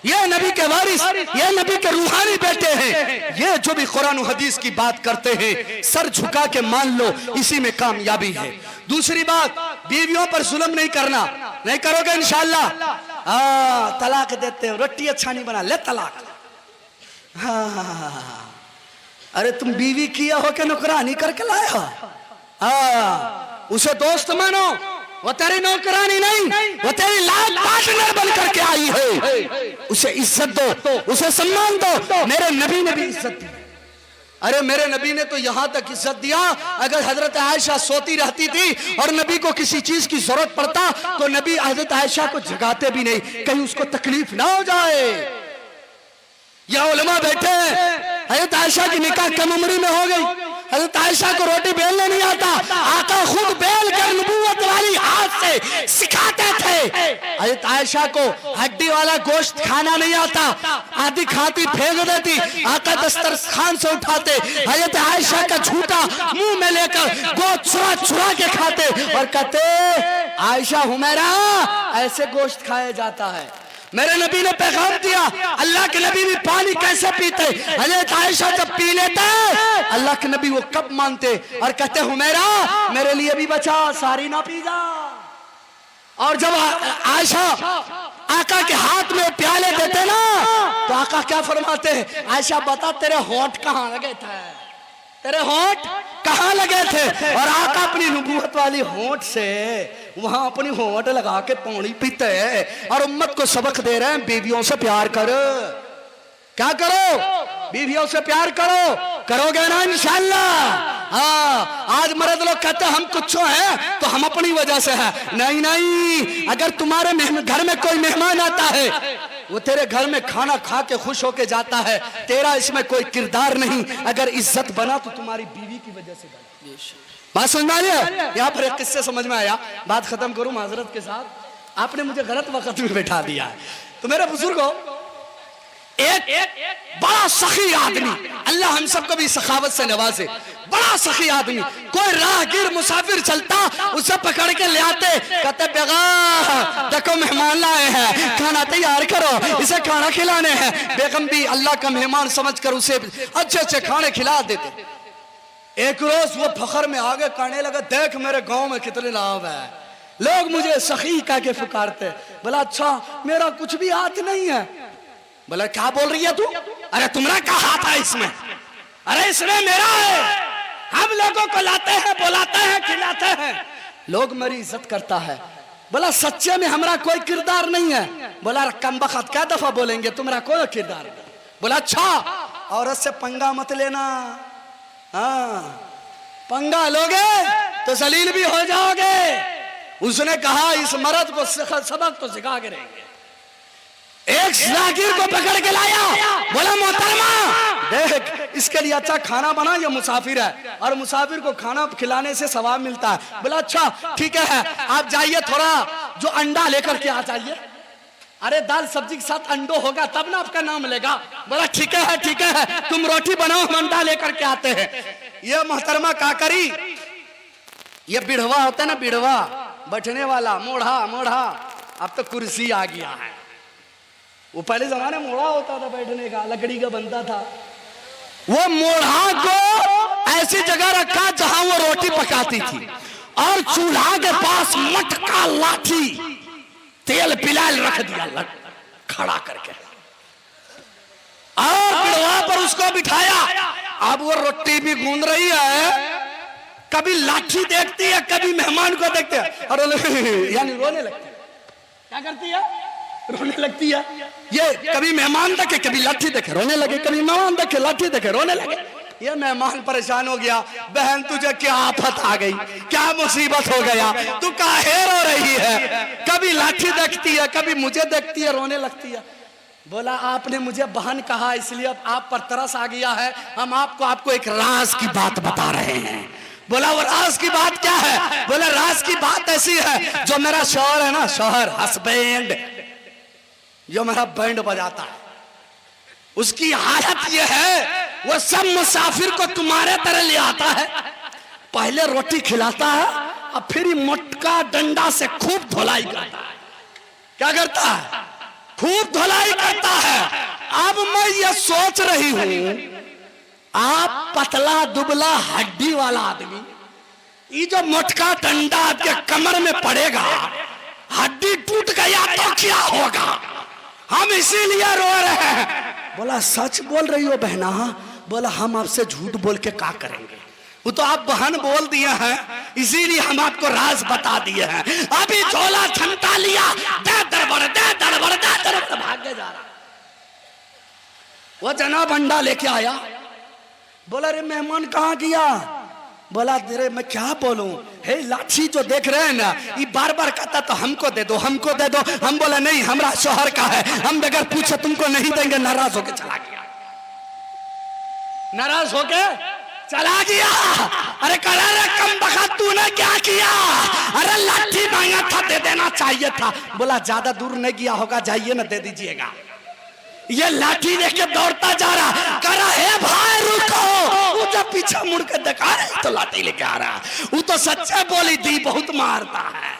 ये नबी के वारिस, ये नबी के रूहानी बेटे हैं। ये जो भी कुरान और हदीस की बात करते हैं सर झुका के मान लो, इसी में कामयाबी है। दूसरी बात, बीवियों पर जुल्म नहीं करना, नहीं करोगे इंशाअल्लाह। तलाक देते हो, रोटी अच्छा नहीं बना, ले तलाक। हाँ, अरे तुम बीवी किया हो के नौकरानी करके लाए हो। उसे दोस्त मानो, वो तेरी नौकरानी नहीं, वो तेरी लाइफ पार्टनर बन करके आई है। उसे इज्जत दो, उसे सम्मान दो। मेरे नबी ने भी इज्जत दी। अरे मेरे नबी ने तो यहां तक इज्जत दिया, अगर हजरत आयशा सोती रहती थी और नबी को किसी चीज की जरूरत पड़ता तो नबी हजरत आयशा को जगाते भी नहीं, कहीं उसको तकलीफ ना हो जाए। या उलमा बैठे हैं, हजरत आयशा की निकाह कम उम्री में हो गई, हजरत आयशा को रोटी बेलने नहीं आता, आका खुद बेल कर नबूवत वाली हाथ से सिखाते थे। हजरत आयशा को हड्डी वाला गोश्त खाना नहीं आता, आधी खाती फेंक देती, आका दस्तरखान से उठाते, हजरत आयशा का झूठा मुंह में लेकर गोश्त चुरा चुरा के खाते और कहते आयशा हुमैरा ऐसे गोश्त खाया जाता है। मेरे नबी ने पैगाम दिया, अल्लाह के नबी भी पानी कैसे पीते, हजरत आयशा जब पी लेते अल्लाह के नबी वो कब मानते और कहते हुमैरा मेरे लिए भी बचा, सारी ना पी जा। और जब आयशा आका के हाथ में प्याले देते ना तो आका क्या फरमाते हैं, आयशा बता तेरे होंठ कहाँ लगे थे, तेरे होंठ कहाँ लगे थे। और आका अपनी नबूवत वाली होंठ से वहां अपनी होंठ लगा के पानी पीते हैं और उम्मत को सबक दे रहे हैं, बीवियों से प्यार करो। क्या करो? बीवियों से प्यार करो, करोगे ना इंशाअल्लाह। हाँ, आज मर्द लोग कहते हैं हम कुछ हैं तो हम अपनी वजह से है। नहीं नहीं, अगर तुम्हारे घर में कोई मेहमान आता है, वो तेरे घर में खाना खा के खुश होके जाता है, तेरा इसमें कोई किरदार नहीं, अगर इज्जत बना तो तुम्हारी बीवी की वजह से बना। बात समझ में आ रही है? यहाँ पर एक किस्से समझ में आया, बात खत्म करूं माजरत के साथ, आपने मुझे गलत वक्त में बैठा दिया है। तो मेरे बुजुर्गों, एक बड़ा सखी आदमी, अल्लाह हम सबको भी सखावत से नवाजे, बड़ा सखी आदमी, कोई राहगीर मुसाफिर चलता उसे पकड़ के ले आते, कहते बेगम देखो मेहमान लाए हैं, खाना तैयार करो, इसे खाना खिलाने हैं। बेगम भी अल्लाह का मेहमान समझकर उसे अच्छे अच्छे खाने खिला देते। एक रोज वो फखर में आगे कहने लगा, देख मेरे गांव में कितने लाभ है, लोग मुझे सखी कह के पुकारते। बोला अच्छा, मेरा कुछ भी हाथ नहीं है। बोला क्या बोल रही है तू? अरे तुम्हारा क्या हाथ है इसमें? अरे इसमें मेरा है, हम लोगों को लाते हैं, बुलाते हैं, खिलाते हैं, लोग मेरी इज्जत करता है। बोला सच्चे में हमारा कोई किरदार नहीं है। बोला कम बखत क्या दफा बोलेंगे, तुम्हारा कोई किरदार नहीं। बोला अच्छा, औरत से पंगा मत लेना, हाँ पंगा लोगे तो जलील भी हो जाओगे। उसने कहा इस मर्द को सबक तो सिखा के रहेंगे। एक जागीर को पकड़ के लाया, बोला मोहतरमा देख इसके लिए अच्छा खाना बना, ये मुसाफिर है और मुसाफिर को खाना खिलाने से सवाब मिलता है। बोला अच्छा ठीक है, आप जाइए थोड़ा जो अंडा लेकर के आ जाइए। अरे दाल सब्जी के साथ अंडो होगा तब ना आपका नाम लेगा। बोला ठीक है, तुम रोटी बनाओ, हम अंडा लेकर के आते हैं। ये मोहतरमा का करी, ये बिढ़वा होता है ना, बिढ़वा बैठने वाला, मोढ़ा, अब तो कुर्सी आ गया है। वो पहले जमाने मोढ़ा होता था बैठने का, लकड़ी का बनता था। वो मोढ़ा को ऐसी जगह रखा जहां वो रोटी पकाती थी, और चूल्हा के पास मटका लाठी तेल पिलाल रख दिया खड़ा करके, और बिढ़वा पर उसको बिठाया। अब वो रोटी भी गूंद रही है, कभी लाठी देखती है, कभी मेहमान को देखती है, और यानी रोने लगती है। क्या करती है? रोने लगती है। ये कभी मेहमान देखे, कभी लाठी देखे, रोने लगे, कभी मेहमान देखे, लाठी देखे, रोने लगे। ये मेहमान परेशान हो गया, बहन तुझे क्या आफत आ गई, क्या मुसीबत हो गया, तू काहे रो रही है? कभी लाठी देखती है, कभी मुझे देखती है, रोने लगती है। बोला आपने मुझे बहन कहा, इसलिए अब आप पर तरस आ गया है। हम आपको एक राज की बात बता रहे हैं। बोला वो राज की बात क्या है? बोला राज की बात ऐसी है, जो मेरा शौहर है ना, शौहर हस्बैंड, जो मेरा बैंड बजाता है, उसकी हालत ये है, वो सब मुसाफिर को तुम्हारे तरह ले आता है, पहले रोटी खिलाता है, और फिर मटका डंडा से खूब धुलाई करता है। क्या करता है? खूब धुलाई करता है। अब मैं ये सोच रही हूं, आप पतला दुबला हड्डी वाला आदमी, ये जो मटका डंडा आपके कमर में पड़ेगा, हड्डी टूट गया तो क्या होगा? हम इसीलिए रो रहे हैं। बोला सच बोल रही हो बहना? बोला हम आपसे झूठ बोल के क्या करेंगे, वो तो आप बहन बोल दिए हैं, इसीलिए हम आपको राज बता दिए हैं। अभी झोला छमटा लिया, दे दरबड़ भागे जा रहा। वो जनाब अंडा लेके आया। बोला रे मेहमान कहाँ गया? बोला तेरे मैं क्या बोलूं, हे लाठी जो देख रहे हैं ना, ये बार बार कहता तो हमको दे दो, हमको दे दो। हम बोला नहीं, हमारा शौहर का है, हम बगैर पूछे तुमको नहीं देंगे। नाराज होके चला गया, नाराज होके चला गया। अरे करा रे कम बखत, तूने क्या किया? अरे लाठी मांगा था, दे देना चाहिए था। बोला ज्यादा दूर नहीं गया होगा, जाइए ना, दे दीजिएगा। ये लाठी लेके दौड़ता जा रहा, करा है भाई रुको। वो जब पीछे मुड़ के देखा तो लाठी लेके आ रहा। वो तो सच्चे बोली थी, बहुत मारता है,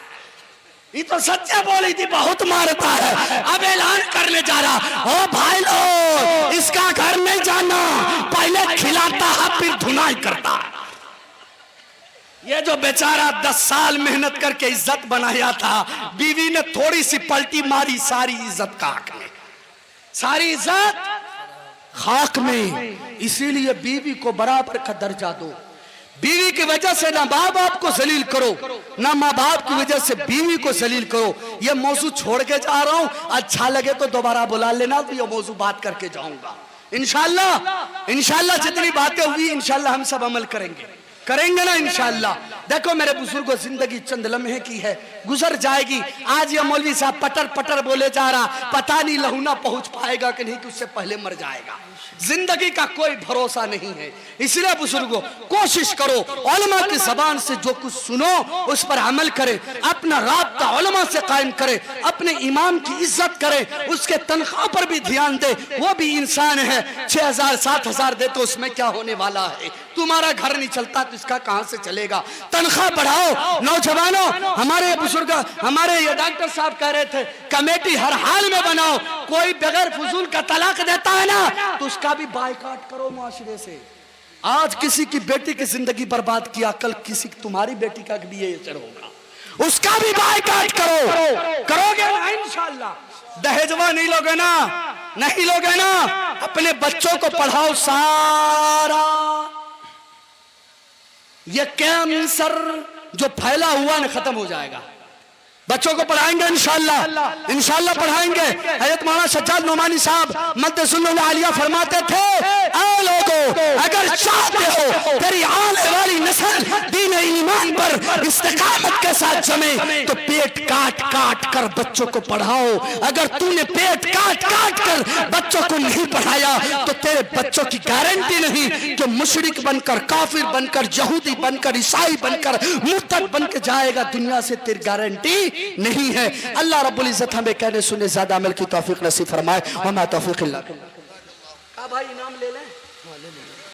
ये तो सच्चे बोली थी, बहुत मारता है। अब ऐलान करने जा रहा, ओ भाई लोग इसका घर नहीं जाना, पहले खिलाता है फिर धुनाई करता है। ये जो बेचारा 10 साल मेहनत करके इज्जत बनाया था, बीवी ने थोड़ी सी पलटी मारी, सारी इज्जत खाक में, सारी इज्जत खाक में। इसीलिए बीवी को बराबर का दर्जा दो। बीवी की वजह से ना माँ बाप को जलील करो, ना माँ बाप की वजह से बीवी को जलील करो। ये मौजू छोड़ के जा रहा हूं, अच्छा लगे तो दोबारा बुला लेना, तो ये मौजू बात करके जाऊंगा इंशाल्लाह। जितनी बातें हुई इंशाल्लाह हम सब अमल करेंगे ना इंशाल्लाह। देखो मेरे बुजुर्गों, जिंदगी चंद लम्हे की है, गुजर जाएगी। आज ये मौलवी साहब पटर पटर बोले जा रहा, पता नहीं लहू ना पहुंच पाएगा कि नहीं, कि उससे पहले मर जाएगा। जिंदगी का कोई भरोसा नहीं है। इसलिए बुजुर्गों कोशिश करो, उलमा की ज़बान से जो कुछ सुनो उस पर अमल करें, अपना राब्ता उलमा से कायम करें, अपने इमाम की इज्जत करें, उसके तनख्वाह पर भी ध्यान दे। वो भी इंसान है, 6,000 7,000 दे तो उसमें क्या होने वाला है? तुम्हारा घर नहीं चलता तो इसका कहां से चलेगा? तनख्वाह बढ़ाओ। नौजवानों, हमारे बुजुर्ग, हमारे ये डॉक्टर साहब कह रहे थे, कमेटी हर हाल में बनाओ। कोई बगैर फजूल का तलाक देता है ना, तो उसका भी बायकॉट करो मुआशरे से। आज किसी की बेटी की जिंदगी बर्बाद किया, कल किसी तुम्हारी बेटी का भी ये असर होगा, उसका भी बायकॉट करो। करोगे ना इंशाल्लाह। दहेजवा नहीं लोगे ना, नहीं लोगे ना। अपने बच्चों को पढ़ाओ, सारा ये कैंसर जो फैला हुआ ना खत्म हो जाएगा। बच्चों को पढ़ाएंगे इंशाल्लाह पढ़ाएंगे। हज़रत मौलाना सज्जाद नोमानी साहब मद्दसुल्लाह आलिया फरमाते थे, ऐ लोगों अगर चाहते हो तेरी आने वाली नस्ल दीन ईमान पर इस्तिकामत के साथ जमे तो पेट काट काट कर बच्चों को पढ़ाओ। अगर तूने पेट काट काट कर बच्चों को नहीं पढ़ाया तो तेरे बच्चों की गारंटी नहीं कि मुशरिक बनकर, काफिर बनकर, यहूदी बनकर, ईसाई बनकर, मुर्तद बनकर जाएगा दुनिया से, तेरी गारंटी नहीं है। अल्लाह रब्बुल इज्जत हमें कहने सुने ज्यादा अमल की तौफीक नसीब फरमाए। वमा तौफीक इल्ला बिल्लाह। भाई इनाम ले लें।